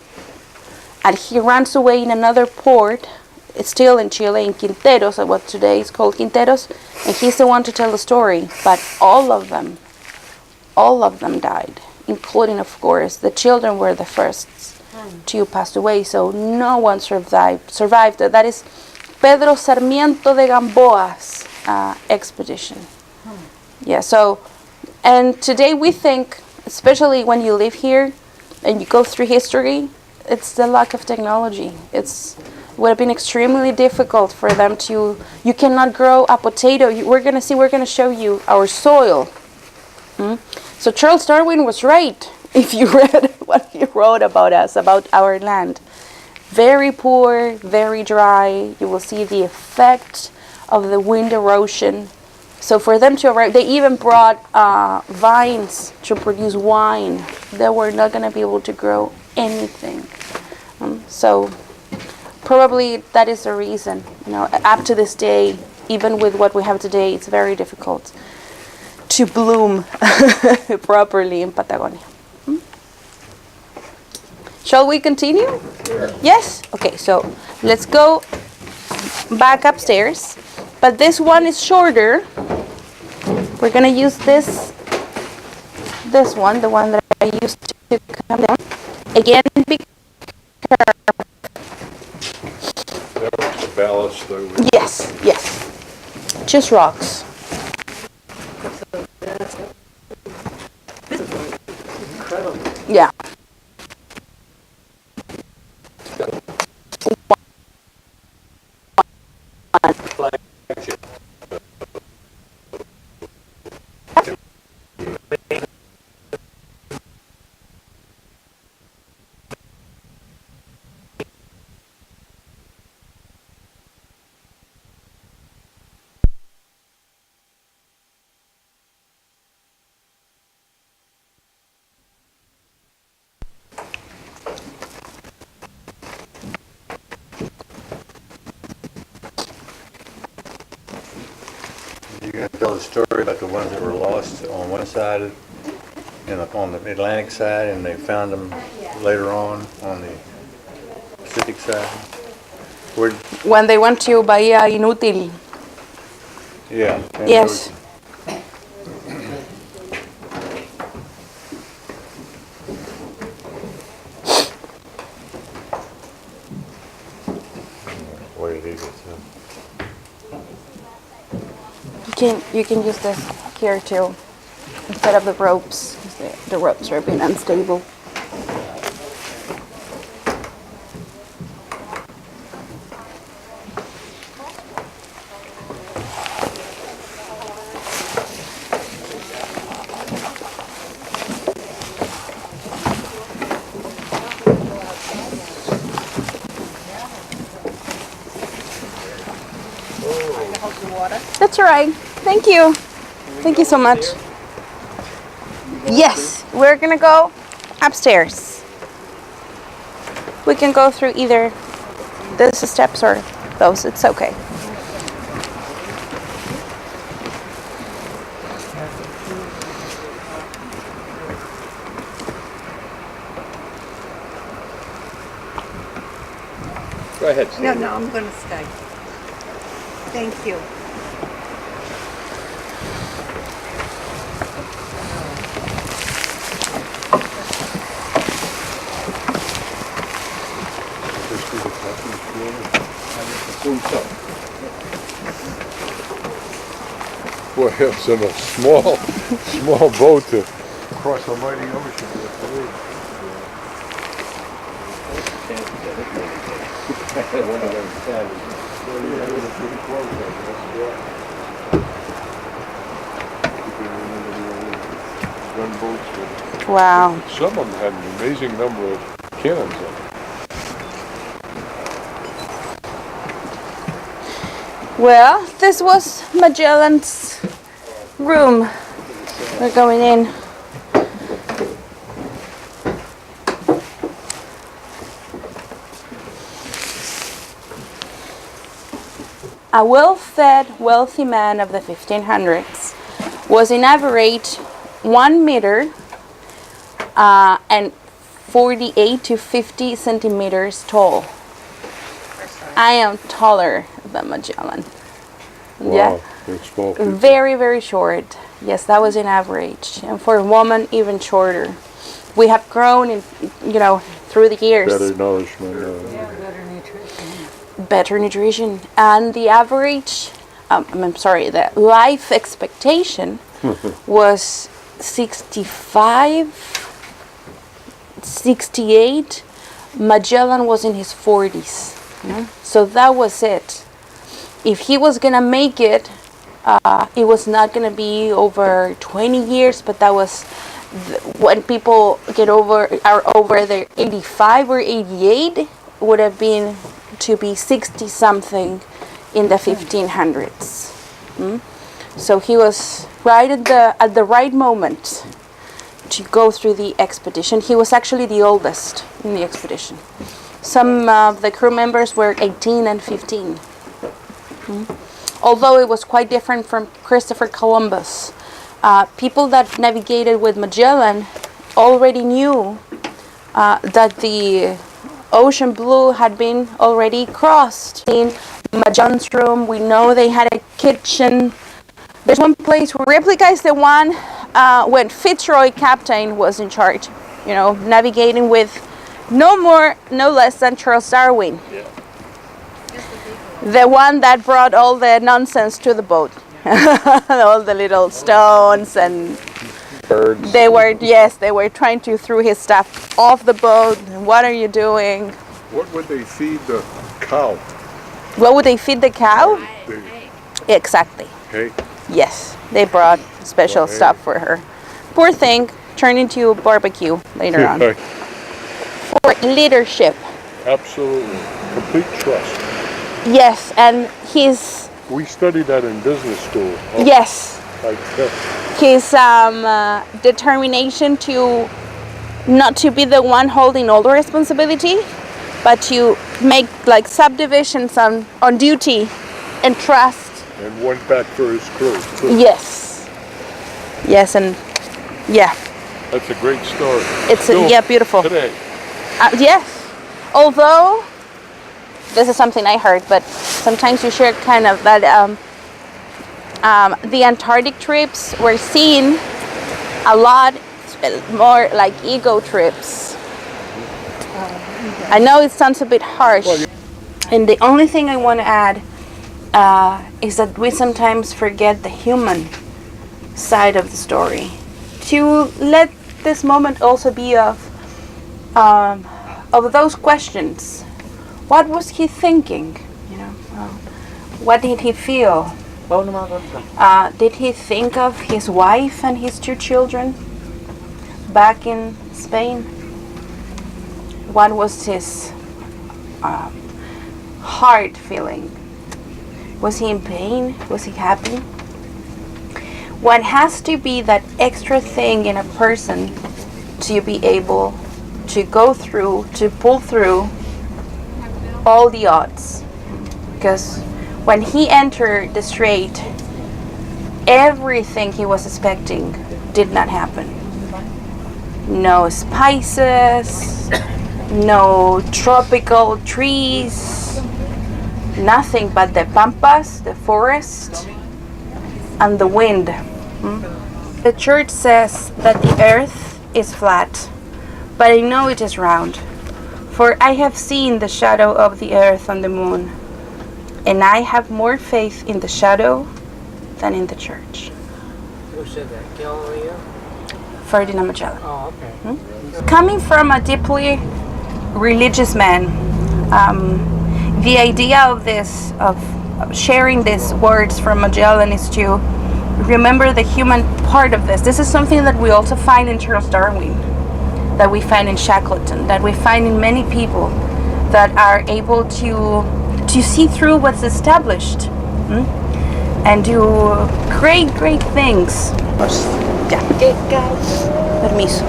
And he runs away in another port, it's still in Chile, in Quinteros, what today is called Quinteros, and he's the one to tell the story. But all of them died, including, of course, the children were the first to pass away, so no one survived. That is Pedro Sarmiento de Gamboa's expedition. Yeah, so, and today we think, especially when you live here and you go through history, it's the lack of technology. It would have been extremely difficult for them you cannot grow a potato. We're going to show you our soil. So Charles Darwin was right if you read what he wrote about us, about our land. Very poor, very dry. You will see the effect of the wind erosion. So for them to arrive, they even brought vines to produce wine. They were not going to be able to grow anything. So probably that is the reason. Up to this day, even with what we have today, it's very difficult to bloom properly in Patagonia. Shall we continue? Yes? Okay, so let's go back upstairs. But this one is shorter. We're going to use this one, the one that I used to come down. Again, be careful. That was ballast, though. Yes. Just rocks. Yeah. You're going to tell the story about the ones that were lost on one side, on the Atlantic side, and they found them later on the Pacific side? Where, When they went to Bahia Inútil. yeah. Yes. Way to leave it, You can use this here too, instead of the ropes. 'Cause the ropes are being unstable. That's all right. Thank you. Thank you so much. Yes, we're gonna go upstairs. We can go through either those steps or those. It's okay. Go ahead. No, I'm going to stay. Thank you. Boy, it's in a small boat to cross a mighty ocean. Wow. Some of them had an amazing number of cannons on them. Well, this was Magellan's room. We're going in. A well-fed, wealthy man of the 1500s was in average 1 meter and 48 to 50 centimeters tall. I am taller than Magellan. Wow, Yeah. they're small people. Very, very short. Yes, that was an average. And for a woman, even shorter. We have grown, through the years. Better nourishment. Better nutrition. And the average, the life expectation was 65, 68. Magellan was in his 40s. So that was it. If he was gonna make it, it was not gonna be over 20 years, but that was when people are over their 85 or 88, would have been to be 60 something in the 1500s. So he was right at the right moment to go through the expedition. He was actually the oldest in the expedition. Some of the crew members were 18 and 15. Although it was quite different from Christopher Columbus. People that navigated with Magellan already knew that the ocean blue had been already crossed. In Magellan's room, we know they had a kitchen. There's one place where replica is the one when Fitzroy Captain was in charge, navigating with no less than Charles Darwin. Yeah. The one that brought all the nonsense to the boat. All the little stones and birds. They were trying to throw his stuff off the boat. What are you doing? What would they feed the cow? What would they feed the cow? Exactly. Hay. Yes, they brought special stuff for her. Poor thing, turned into barbecue later on. For leadership. Absolutely. Complete trust. Yes, and we studied that in business school. Yes. Like his determination to not to be the one holding all the responsibility, but to make like subdivisions on duty and trust And one back for his crew. Too. Yes. Yes, and yeah. That's a great story. It's beautiful. Today. Yes. Although this is something I heard, but sometimes you share kind of that the Antarctic trips were seen a lot more like ego trips. I know it sounds a bit harsh, and the only thing I want to add is that we sometimes forget the human side of the story. To let this moment also be of those questions. What was he thinking? You know, what did he feel? Did he think of his wife and his 2 children back in Spain? What was his heart feeling? Was he in pain? Was he happy? What has to be that extra thing in a person to be able to go through, to pull through all the odds? Because when he entered the strait, everything he was expecting did not happen. No spices, no tropical trees, nothing but the pampas, the forest, and the wind. The church says that the earth is flat, but I know it is round, for I have seen the shadow of the earth on the moon, and I have more faith in the shadow than in the church. Who said that? Gil or you? Ferdinand Magellan. Oh, okay. Coming from a deeply religious man, the idea of this, of sharing these words from Magellan, is to remember the human part of this. This is something that we also find in Charles Darwin, that we find in Shackleton, that we find in many people that are able to see through what's established and do great things. Ya. Permiso.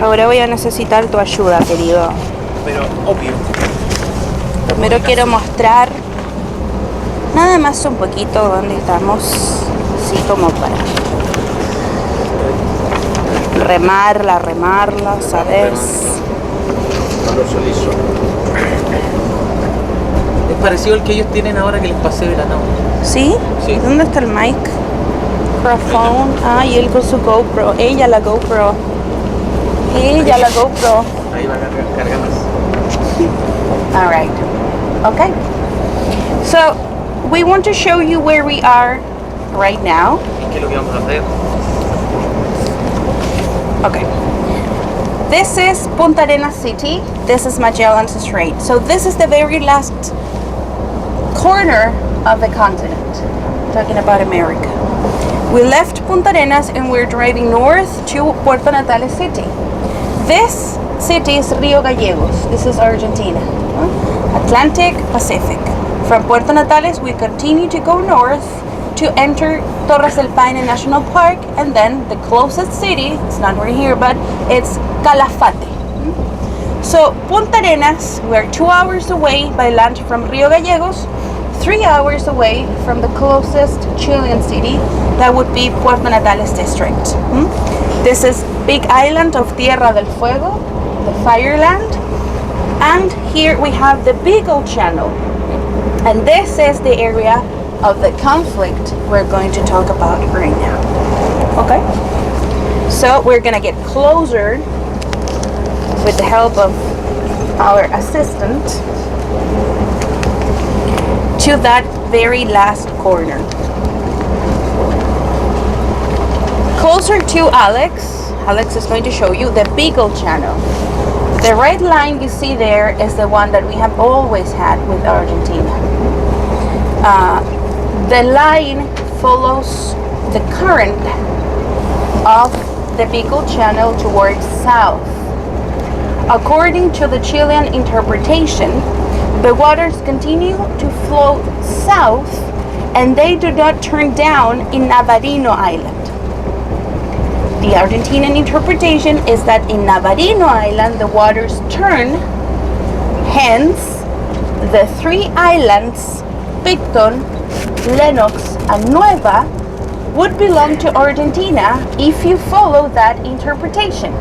Ahora voy a necesitar tu ayuda, querido. Pero obvio. Primero quiero mostrar nada más un poquito dónde estamos, así como para remarla, ¿sabes? Es parecido al que ellos tienen ahora que les pasé verano. ¿Sí? Sí. ¿Dónde está el mic? Microphone. Ah, y él con su GoPro. Ella la GoPro. Ella la GoPro. Ahí va a cargar más. All right. Okay. So we want to show you where we are right now. ¿Y qué es lo que vamos a hacer? Okay. This is Punta Arenas City. This is Magellan's Strait. So this is the very last corner of the continent. Talking about America. We left Punta Arenas and we're driving north to Puerto Natales City. This city is Rio Gallegos. This is Argentina. Atlantic, Pacific. From Puerto Natales, we continue to go north to enter Torres del Paine National Park, and then the closest city, it's not right here, but it's Calafate. So Punta Arenas, we're 2 hours away by land from Rio Gallegos, 3 hours away from the closest Chilean city, that would be Puerto Natales district. This is big island of Tierra del Fuego, the Fireland, and here we have the Beagle Channel, and this is the area of the conflict we're going to talk about right now. Okay? So we're gonna get closer with the help of our assistant to that very last corner. Closer to Alex. Alex is going to show you the Beagle Channel. The red line you see there is the one that we have always had with Argentina. The line follows the current of the Beagle Channel towards south. According to the Chilean interpretation, the waters continue to flow south and they do not turn down in Navarino Island. The Argentinian interpretation is that in Navarino Island the waters turn Hence, the three islands, Picton, Lennox, and Nueva, would belong to Argentina if you follow that interpretation.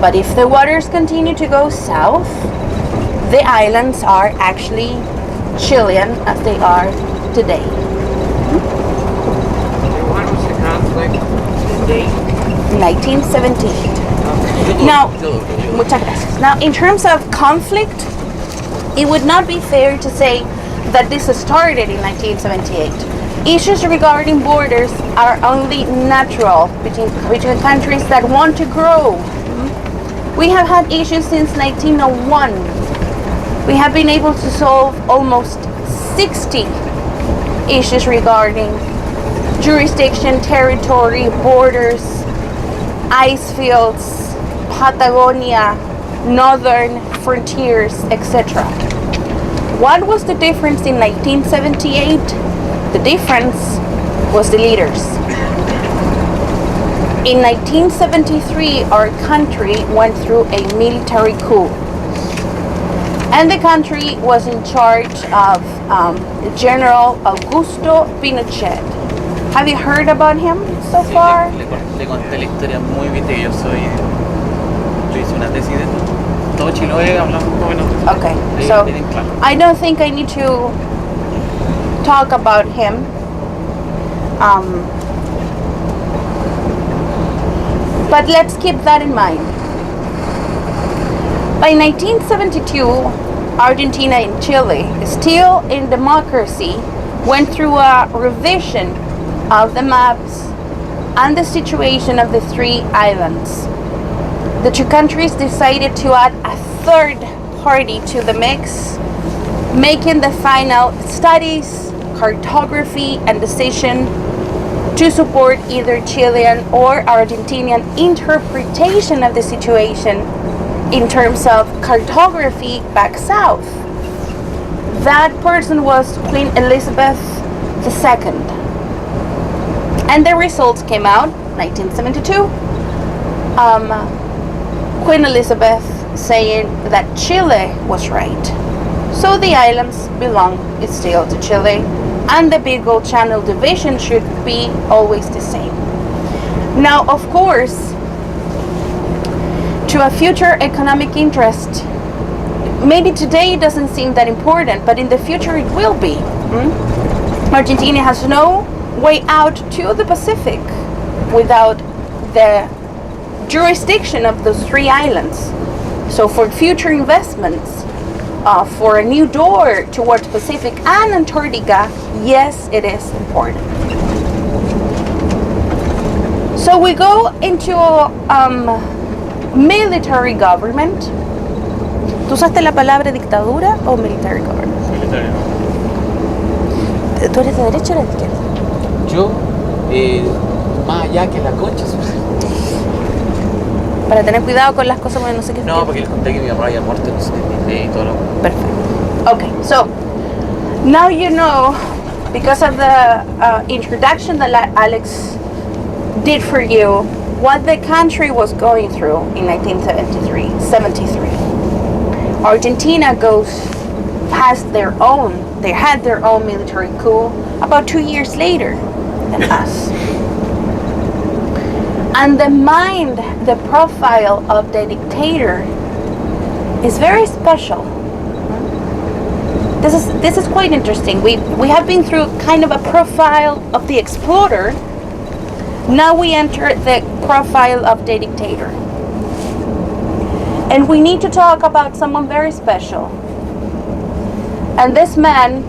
But if the waters continue to go south, the islands are actually Chilean as they are today. When was the conflict? The date? 1978. Now, muchas gracias. Now, in terms of conflict, it would not be fair to say that this started in 1978. Issues regarding borders are only natural between countries that want to grow. We have had issues since 1901. We have been able to solve almost 60 issues regarding jurisdiction, territory, borders, ice fields, Patagonia, northern frontiers, etc. What was the difference in 1978? The difference was the leaders. In 1973, our country went through a military coup. And the country was in charge of General Augusto Pinochet. Have you heard about him so far? Le conté la historia muy bien de yo hice una tesis de todo Chiloé hablamos más o menos. Okay, so I don't think I need to talk about him. But let's keep that in mind. By 1972, Argentina and Chile, still in democracy, went through a revision of the maps and the situation of the three islands. The two countries decided to add a third party to the mix, making the final studies, cartography, and decision to support either Chilean or Argentinian interpretation of the situation in terms of cartography back south. That person was Queen Elizabeth II. And the results came out 1972. Queen Elizabeth saying that Chile was right. So the islands belong still to Chile, and the Beagle Channel division should be always the same. Now, of course, to a future economic interest, maybe today it doesn't seem that important, but in the future it will be. Argentina has no way out to the Pacific without the jurisdiction of those three islands. So for future investments, for a new door towards Pacific and Antarctica, yes, it is important. So we go into military government. ¿Tú usaste la palabra dictadura o military government? Military. ¿Tú eres de derecha o de izquierda? Yo, más allá que la concha. Para tener cuidado con las cosas, porque no sé qué. No, porque les conté que mi papá había muerto en el 73 y todo lo. Perfect. Okay, so now you know, because of the introduction that Alex did for you, what the country was going through in 1973. Argentina they had their own military coup about 2 years later than us. And the profile of the dictator is very special. This is quite interesting. We have been through kind of a profile of the explorer. Now we enter the profile of the dictator. And we need to talk about someone very special. And this man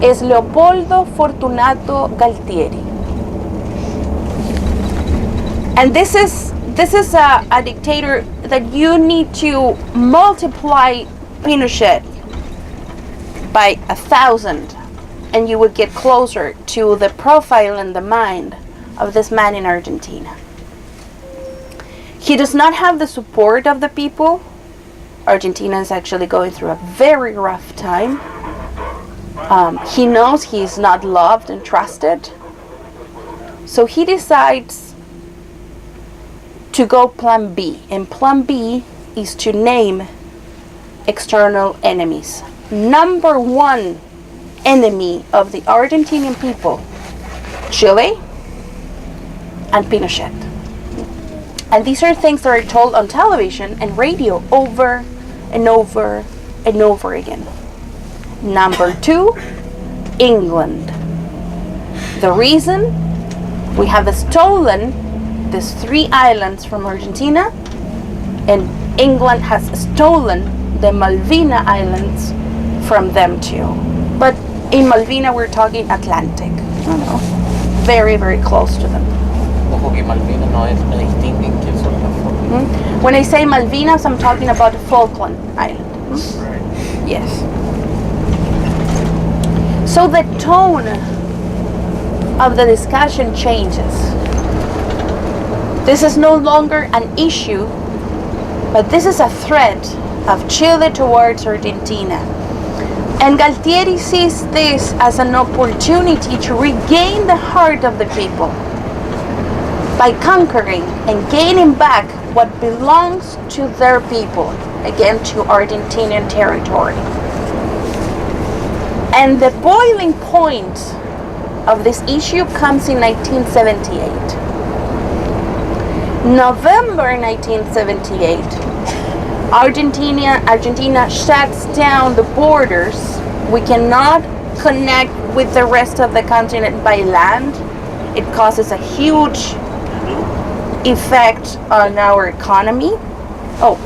is Leopoldo Fortunato Galtieri. And this is a dictator that you need to multiply Pinochet by 1,000, and you would get closer to the profile and the mind of this man in Argentina. He does not have the support of the people. Argentina is actually going through a very rough time. He knows he is not loved and trusted. So he decides to go plan B. And plan B is to name external enemies. Number one enemy of the Argentinian people, Chile and Pinochet. And these are things that are told on television and radio over and over and over again. Number two, England. The reason we have stolen these 3 islands from Argentina, and England has stolen the Malvina Islands from them too. But in Malvina we're talking Atlantic, you know, very, very close to them. Ojo que Malvinas no distinguen que son las. When I say Malvinas, I'm talking about the Falkland Islands. Yes. So the tone of the discussion changes. This is no longer an issue, but this is a threat of Chile towards Argentina. And Galtieri sees this as an opportunity to regain the heart of the people by conquering and gaining back what belongs to their people, again to Argentinian territory. And the boiling point of this issue comes in 1978. November 1978, Argentina shuts down the borders. We cannot connect with the rest of the continent by land. It causes a huge effect on our economy. Oh,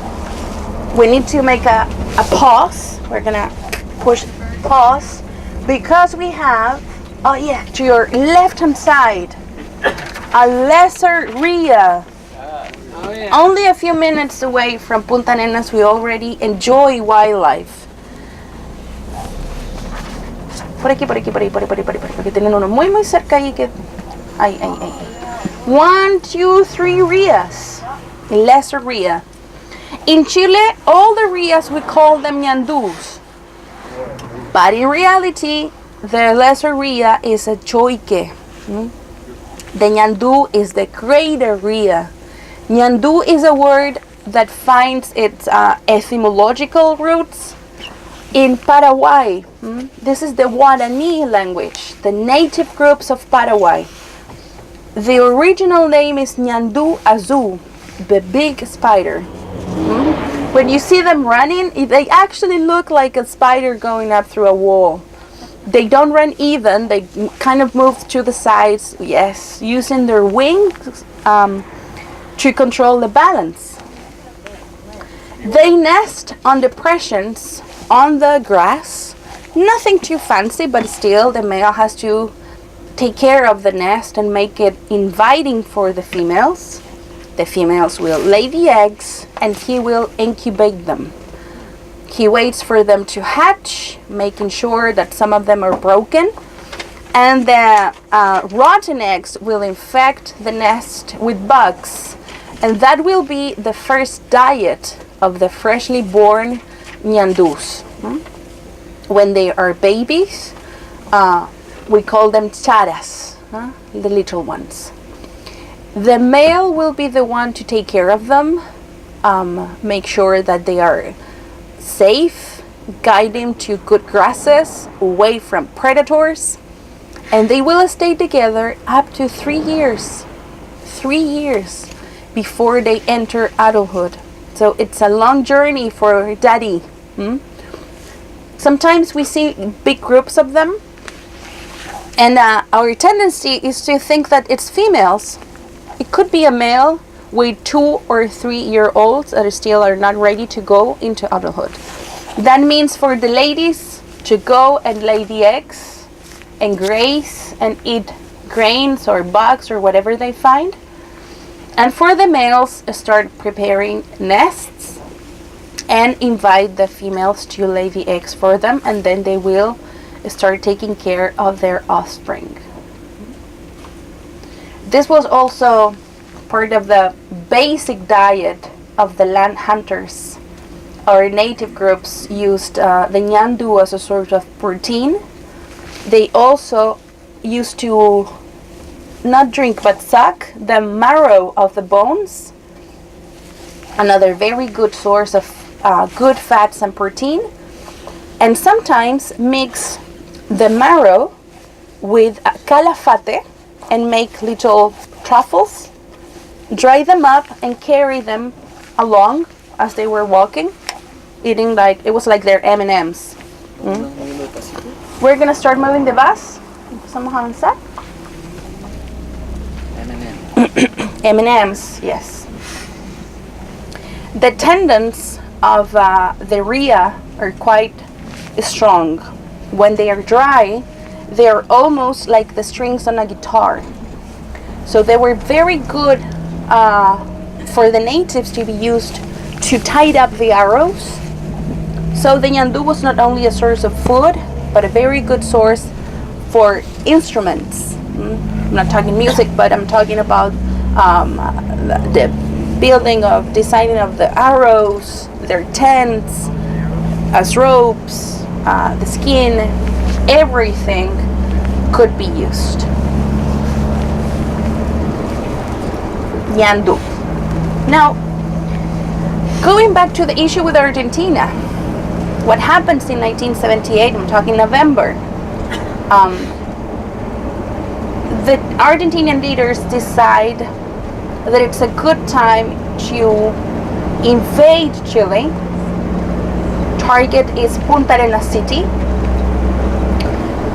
we need to make a pause. We're gonna push pause because we have, oh yeah, to your left hand side, a lesser Ria. Only a few minutes away from Punta Arenas, we already enjoy wildlife. Por aquí, porque tienen uno muy cerca ahí que... Ay. 1, 2, 3 rias. Lesser ria. In Chile, all the rias, we call them ñandús. But in reality, the lesser ria is a choique. The ñandú is the greater ria. Ñandú is a word that finds its etymological roots in Paraguay. This is the Guarani language, the native groups of Paraguay. The original name is ñandú azul, the big spider. When you see them running, they actually look like a spider going up through a wall. They don't run even, they kind of move to the sides, yes, using their wings to control the balance. They nest on depressions on the grass. Nothing too fancy, but still the male has to take care of the nest and make it inviting for the females. The females will lay the eggs and he will incubate them. He waits for them to hatch, making sure that some of them are broken. And the rotten eggs will infect the nest with bugs. And that will be the first diet of the freshly born ñandús. When they are babies, we call them charas, the little ones. The male will be the one to take care of them, make sure that they are safe, guide them to good grasses, away from predators, and they will stay together up to 3 years. 3 years before they enter adulthood. So it's a long journey for daddy. Sometimes we see big groups of them, and our tendency is to think that it's females. It could be a male with 2 or 3 year olds that still are not ready to go into adulthood. That means for the ladies to go and lay the eggs and graze and eat grains or bugs or whatever they find. And for the males, start preparing nests and invite the females to lay the eggs for them, and then they will start taking care of their offspring. This was also part of the basic diet of the land hunters. Our native groups used the ñandú as a sort of protein. They also used to not drink but suck the marrow of the bones. Another very good source of good fats and protein, and sometimes mix the marrow with calafate and make little truffles, dry them up and carry them along as they were walking, eating like it was like their M&Ms. We're gonna start moving the bus. Somehow on set. M&Ms, yes. The tendons of the rhea are quite strong. When they are dry, they are almost like the strings on a guitar. So they were very good for the natives to be used to tie up the arrows. So the yandu was not only a source of food, but a very good source for instruments. I'm not talking music, but I'm talking about the building of, designing of the arrows, their tents, as ropes, the skin, everything could be used. Yandu. Now, going back to the issue with Argentina, what happens in 1978, I'm talking November, the Argentinian leaders decide that it's a good time to invade Chile. Target is Punta Arenas city.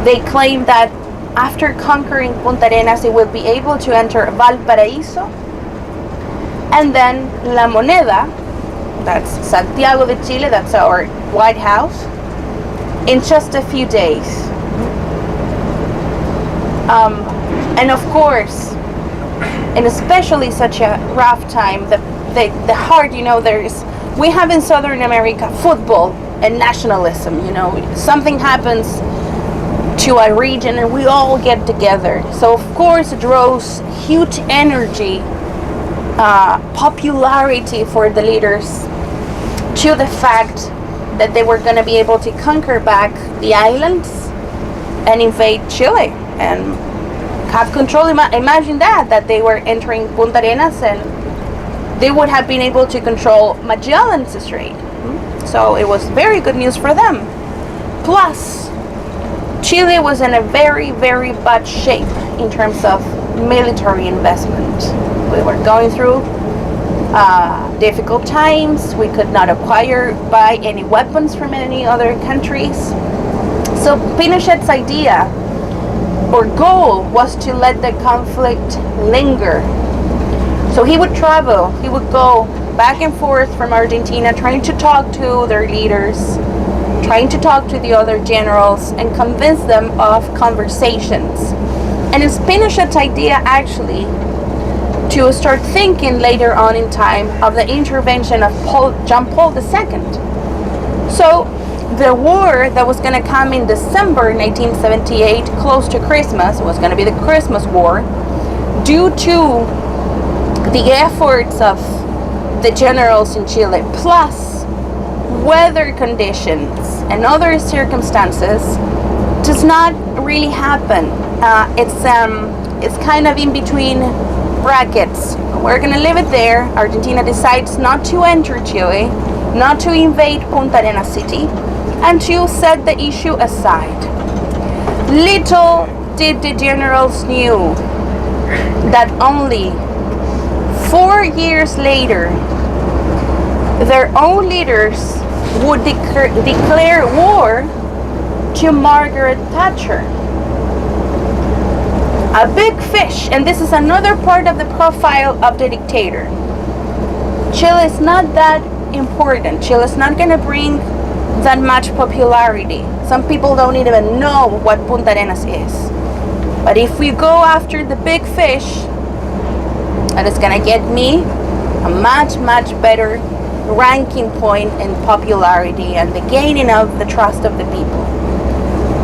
They claim that after conquering Punta Arenas, they will be able to enter Valparaíso, and then La Moneda, that's Santiago de Chile, that's our White House, in just a few days. And of course, and especially such a rough time, the heart, we have in Southern America football and nationalism, something happens to a region and we all get together. So of course it draws huge energy, popularity for the leaders to the fact that they were going to be able to conquer back the islands and invade Chile and have control. Imagine that they were entering Punta Arenas and they would have been able to control Magellan's Strait. So it was very good news for them. Plus, Chile was in a very, very bad shape in terms of military investment. We were going through difficult times. We could not buy any weapons from any other countries. So Pinochet's idea or goal was to let the conflict linger. So he would travel, he would go back and forth from Argentina, trying to talk to their leaders, trying to talk to the other generals and convince them of conversations. And it's Pinochet's idea actually to start thinking later on in time of the intervention of John Paul II. So the war that was going to come in December 1978, close to Christmas, was going to be the Christmas War, due to the efforts of the generals in Chile, plus weather conditions and other circumstances, does not really happen. It's kind of in between brackets. We're going to leave it there. Argentina decides not to enter Chile, not to invade Punta Arenas city, and to set the issue aside. Little did the generals knew that only 4 years later, their own leaders would declare war to Margaret Thatcher. A big fish, and this is another part of the profile of the dictator. Chile is not that important. Chile is not going to bring that much popularity. Some people don't even know what Punta Arenas is. But if we go after the big fish, that is going to get me a much, much better ranking point in popularity and the gaining of the trust of the people.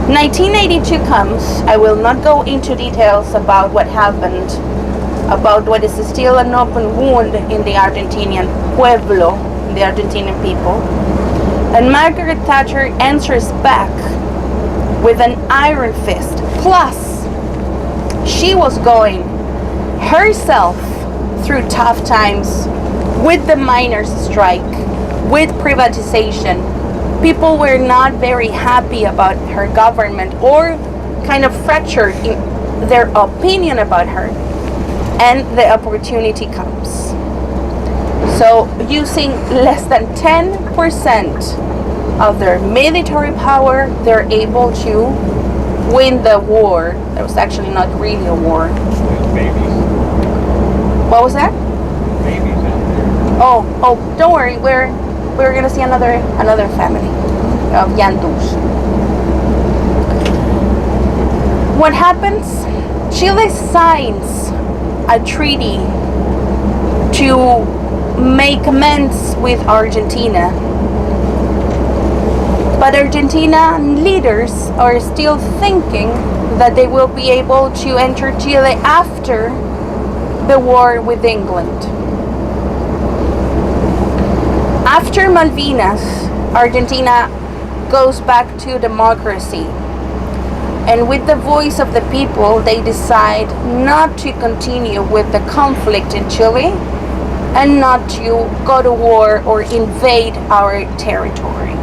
1982 comes. I will not go into details about what happened, about what is still an open wound in the Argentinian pueblo, the Argentinian people. And Margaret Thatcher answers back with an iron fist. Plus, she was going herself through tough times with the miners' strike, with privatization, people were not very happy about her government or kind of fractured in their opinion about her, and the opportunity comes. So using less than 10% of their military power, they're able to win the war. That was actually not really a war. What was that? Oh, don't worry. We're gonna see another family of Yandus. What happens? Chile signs a treaty to make amends with Argentina. But Argentinian leaders are still thinking that they will be able to enter Chile after the war with England. After Malvinas, Argentina goes back to democracy. And with the voice of the people, they decide not to continue with the conflict in Chile and not to go to war or invade our territory.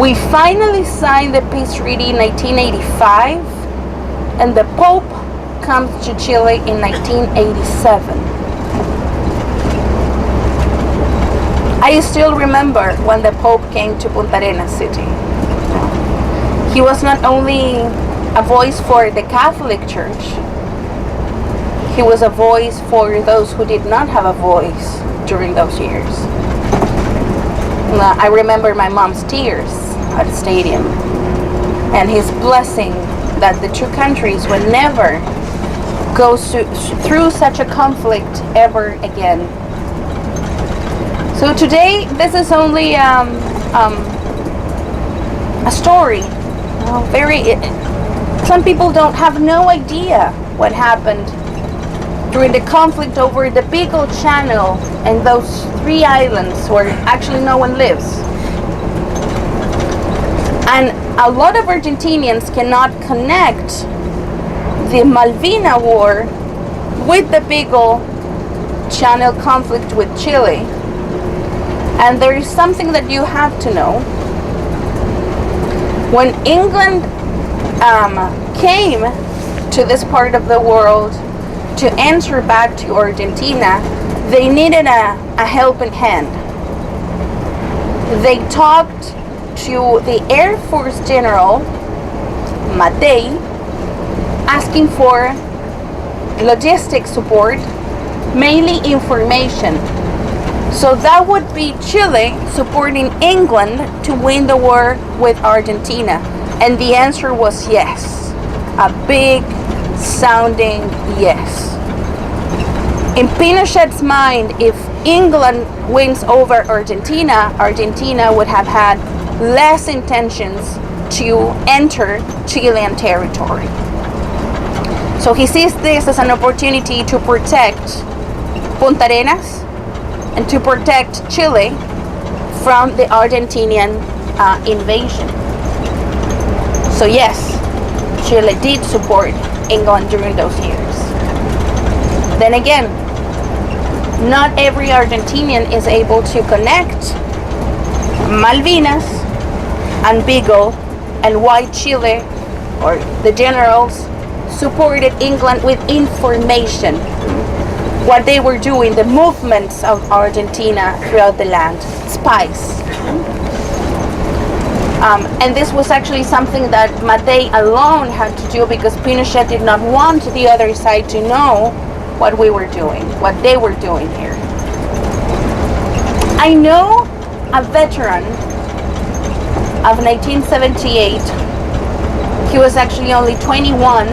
We finally signed the peace treaty in 1985, and the Pope comes to Chile in 1987. I still remember when the Pope came to Punta Arenas city. He was not only a voice for the Catholic Church, he was a voice for those who did not have a voice during those years. I remember my mom's tears at the stadium and his blessing that the two countries would never go through such a conflict ever again. So today, this is only a story. Some people don't have no idea what happened during the conflict over the Beagle Channel and those 3 islands where actually no one lives. And a lot of Argentinians cannot connect the Malvina War with the Beagle Channel conflict with Chile. And there is something that you have to know. When England came to this part of the world to enter back to Argentina, they needed a helping hand. They talked to the Air Force General, Matei, asking for logistic support, mainly information. So that would be Chile supporting England to win the war with Argentina. And the answer was yes. A big sounding yes. In Pinochet's mind, if England wins over Argentina, Argentina would have had less intentions to enter Chilean territory. So he sees this as an opportunity to protect Punta Arenas and to protect Chile from the Argentinian invasion. So yes, Chile did support England during those years. Then again, not every Argentinian is able to connect Malvinas and Beagle and why Chile or the generals supported England with information, what they were doing, the movements of Argentina throughout the land, spies. And this was actually something that Matei alone had to do because Pinochet did not want the other side to know what we were doing, what they were doing here. I know a veteran of 1978. He was actually only 21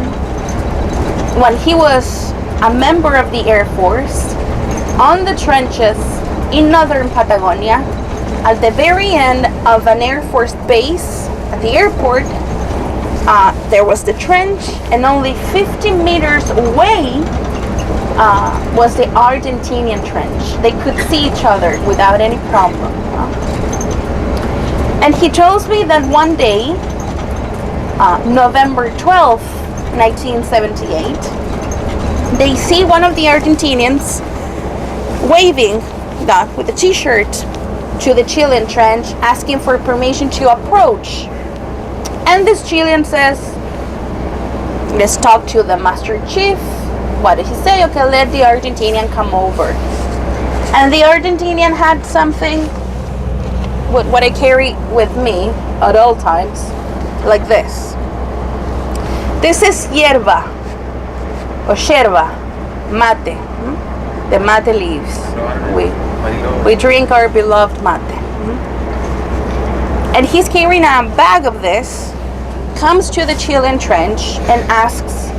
when he was a member of the Air Force on the trenches in northern Patagonia at the very end of an Air Force base at the airport. There was the trench, and only 50 meters away was the Argentinian trench. They could see each other without any problem. And he tells me that one day, November 12th, 1978, they see one of the Argentinians waving with a t-shirt to the Chilean trench asking for permission to approach. And this Chilean says, let's talk to the Master Chief. What did he say? Okay, let the Argentinian come over. And the Argentinian had something, what I carry with me at all times, like this. This is hierba, or yerba, mate, the mate leaves. We drink our beloved mate. And he's carrying a bag of this, comes to the Chilean trench and asks,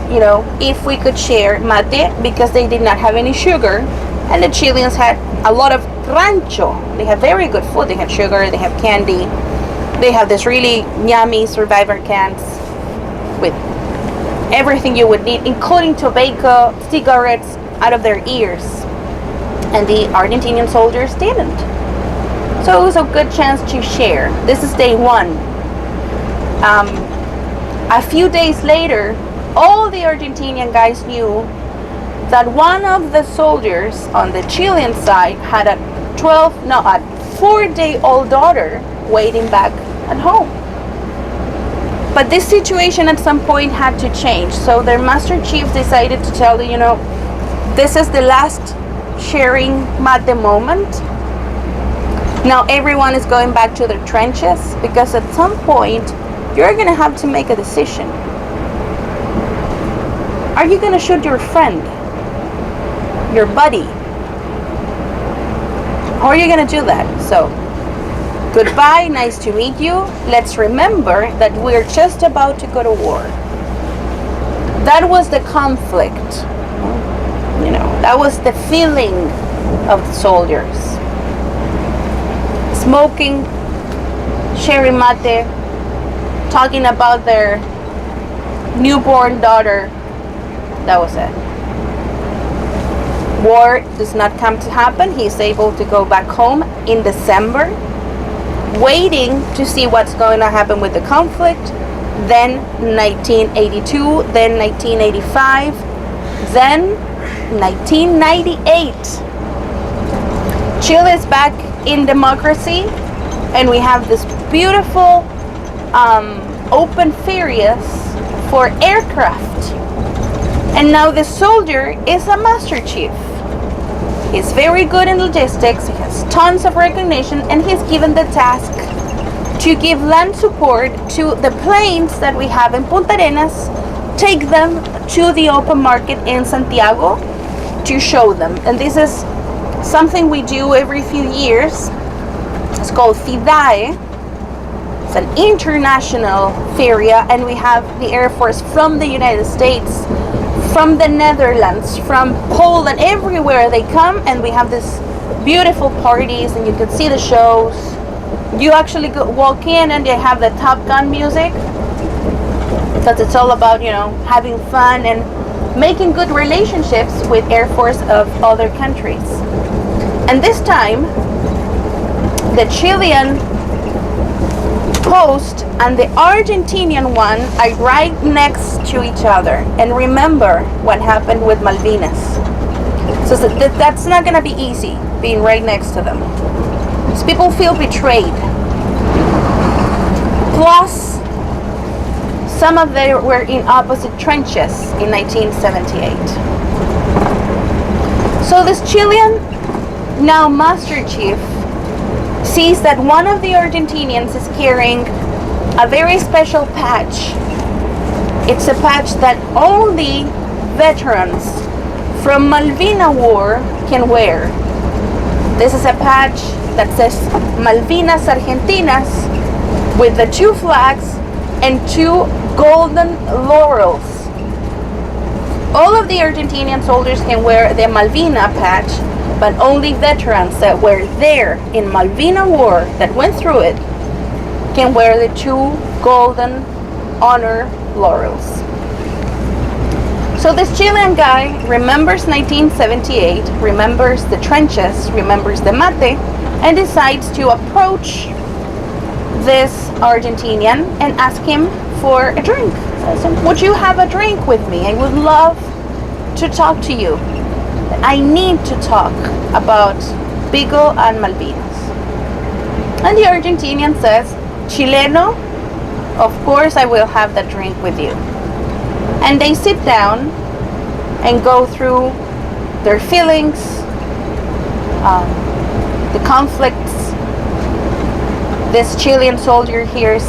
if we could share mate, because they did not have any sugar, and the Chileans had a lot of rancho. They have very good food. They have sugar, they have candy, they have this really yummy survivor cans with everything you would need, including tobacco, cigarettes out of their ears. And the Argentinian soldiers didn't. So it was a good chance to share. This is day one. A few days later, all the Argentinian guys knew that one of the soldiers on the Chilean side had a 4-day-old daughter waiting back at home. But this situation at some point had to change. So their Master Chief decided to tell them, this is the last sharing mate moment. Now everyone is going back to their trenches, because at some point you're going to have to make a decision. Are you going to shoot your friend, your buddy? How are you going to do that? So, goodbye, nice to meet you. Let's remember that we're just about to go to war. That was the conflict. That was the feeling of the soldiers. Smoking, sharing mate, talking about their newborn daughter. That was it. War does not come to happen. He's able to go back home in December, waiting to see what's going to happen with the conflict. Then 1982, then 1985, then 1998. Chile is back in democracy, and we have this beautiful open areas for aircraft. And now the soldier is a Master Chief. He's very good in logistics, he has tons of recognition, and he's given the task to give land support to the planes that we have in Punta Arenas, take them to the open market in Santiago to show them. And this is something we do every few years. It's called FIDAE. It's an international feria, and we have the Air Force from the United States, from the Netherlands, from Poland, everywhere they come, and we have this beautiful parties, and you can see the shows. You actually walk in and they have the Top Gun music, because it's all about, having fun and making good relationships with Air Force of other countries. And this time, the Chilean post and the Argentinian one are right next to each other. And remember what happened with Malvinas. So that's not going to be easy, being right next to them. So people feel betrayed. Plus, some of them were in opposite trenches in 1978. So this Chilean, now Master Chief, sees that one of the Argentinians is carrying a very special patch. It's a patch that only veterans from Malvina War can wear. This is a patch that says Malvinas Argentinas with the 2 flags and 2 golden laurels. All of the Argentinian soldiers can wear the Malvina patch, but only veterans that were there in Malvina War, that went through it, can wear the 2 golden honor laurels. So this Chilean guy remembers 1978, remembers the trenches, remembers the mate, and decides to approach this Argentinian and ask him for a drink. Says, would you have a drink with me? I would love to talk to you. I need to talk about Beagle and Malvinas. And the Argentinian says, Chileno, of course I will have that drink with you. And they sit down and go through their feelings, the conflicts. This Chilean soldier hears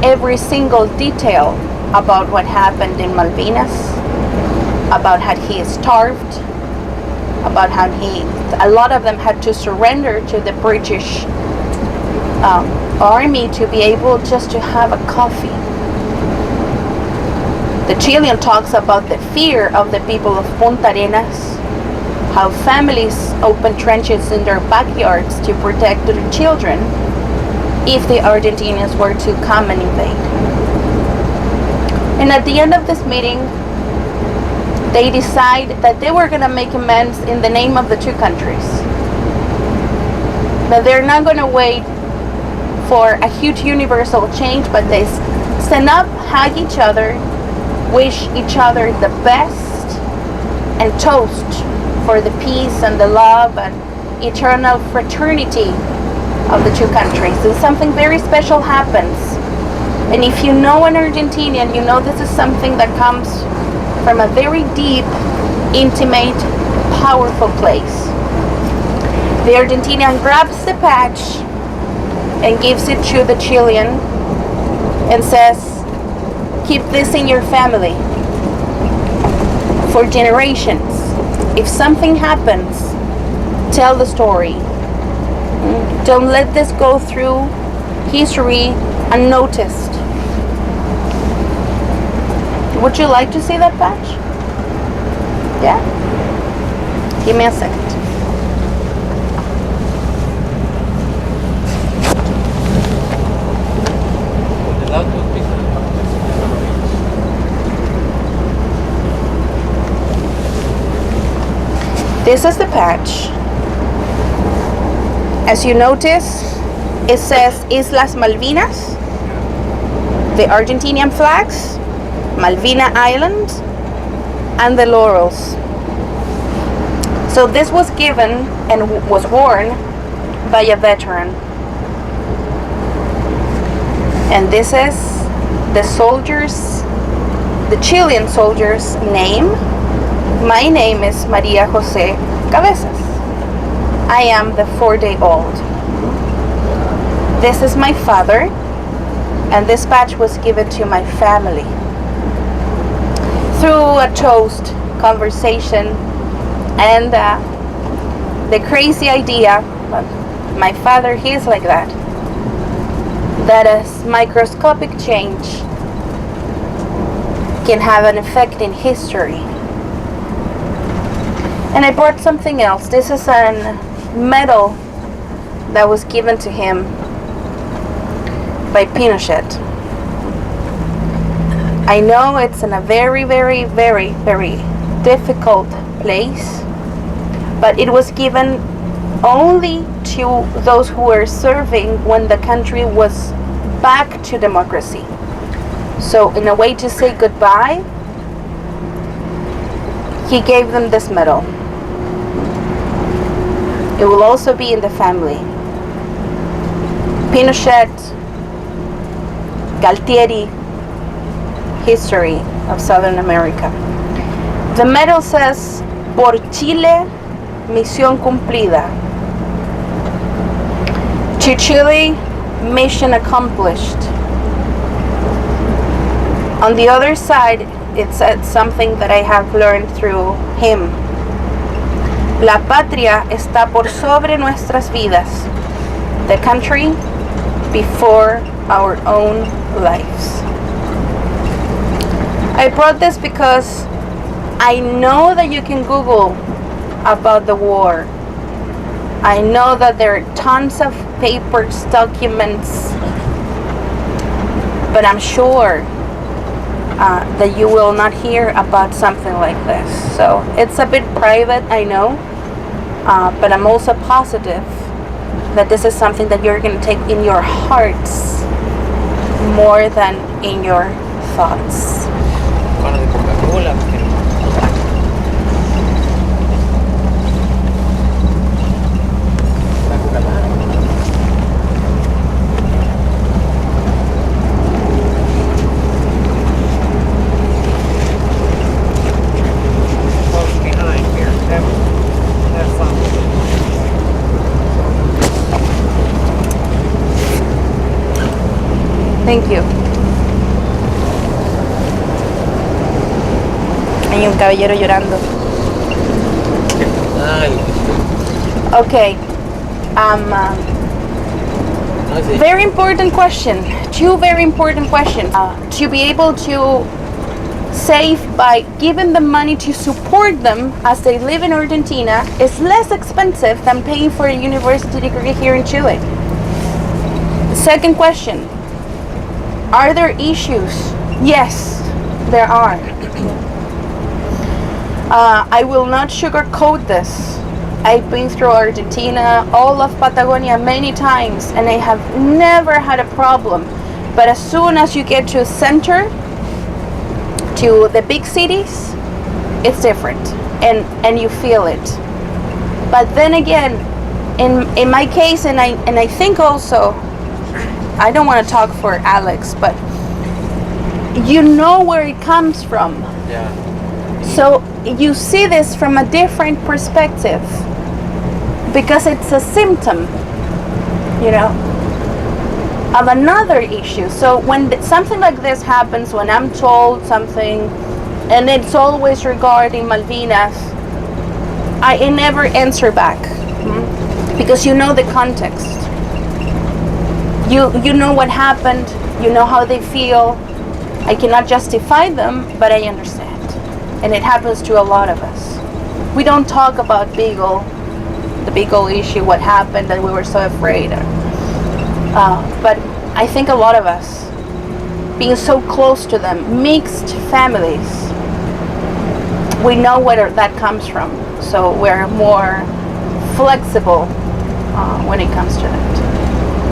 every single detail about what happened in Malvinas, about how he is starved, about how a lot of them had to surrender to the British army to be able just to have a coffee. The Chilean talks about the fear of the people of Punta Arenas, how families open trenches in their backyards to protect their children if the Argentinians were to come and invade. And at the end of this meeting, they decide that they were going to make amends in the name of the two countries. That they're not going to wait for a huge universal change, but they stand up, hug each other, wish each other the best, and toast for the peace and the love and eternal fraternity of the two countries. And something very special happens. And if you know an Argentinian, you know this is something that comes from a very deep, intimate, powerful place. The Argentinian grabs the patch and gives it to the Chilean and says, keep this in your family for generations. If something happens, tell the story. Don't let this go through history unnoticed. Would you like to see that patch? Yeah? Give me a second. This is the patch. As you notice, it says Islas Malvinas, the Argentinian flags, Malvina Island, and the laurels. So this was given and was worn by a veteran. And this is the soldiers, the Chilean soldiers' name. My name is Maria Jose Cabezas. I am the 4-day-old. This is my father, and this badge was given to my family. Through a toast, conversation, and the crazy idea, my father, he is like that a microscopic change can have an effect in history. And I brought something else. This is a medal that was given to him by Pinochet. I know it's in a very, very, very, very difficult place, but it was given only to those who were serving when the country was back to democracy. So in a way to say goodbye, he gave them this medal. It will also be in the family. Pinochet, Galtieri, history of Southern America. The medal says, Por Chile, misión cumplida. To Chile, mission accomplished. On the other side, it said something that I have learned through him. La patria está por sobre nuestras vidas. The country before our own lives. I brought this because I know that you can Google about the war. I know that there are tons of papers, documents, but I'm sure that you will not hear about something like this. So it's a bit private, I know, but I'm also positive that this is something that you're going to take in your hearts more than in your thoughts. Thank you. Hay un caballero llorando. Okay. Very important question. Two very important questions. To be able to save by giving them money to support them as they live in Argentina is less expensive than paying for a university degree here in Chile. Second question. Are there issues? Yes, there are. I will not sugarcoat this. I've been through Argentina, all of Patagonia many times, and I have never had a problem. But as soon as you get to center, to the big cities, it's different, and you feel it. But then again, in my case, and I think also, I don't want to talk for Alex, but you know where it comes from. Yeah. So you see this from a different perspective because it's a symptom, you know, of another issue. So when something like this happens, when I'm told something, and it's always regarding Malvinas, I never answer back because you know the context. You know what happened, you know how they feel. I cannot justify them, but I understand. And it happens to a lot of us. We don't talk about Beagle, the Beagle issue, what happened, that we were so afraid. But I think a lot of us, being so close to them, mixed families, we know where that comes from. So we're more flexible when it comes to that.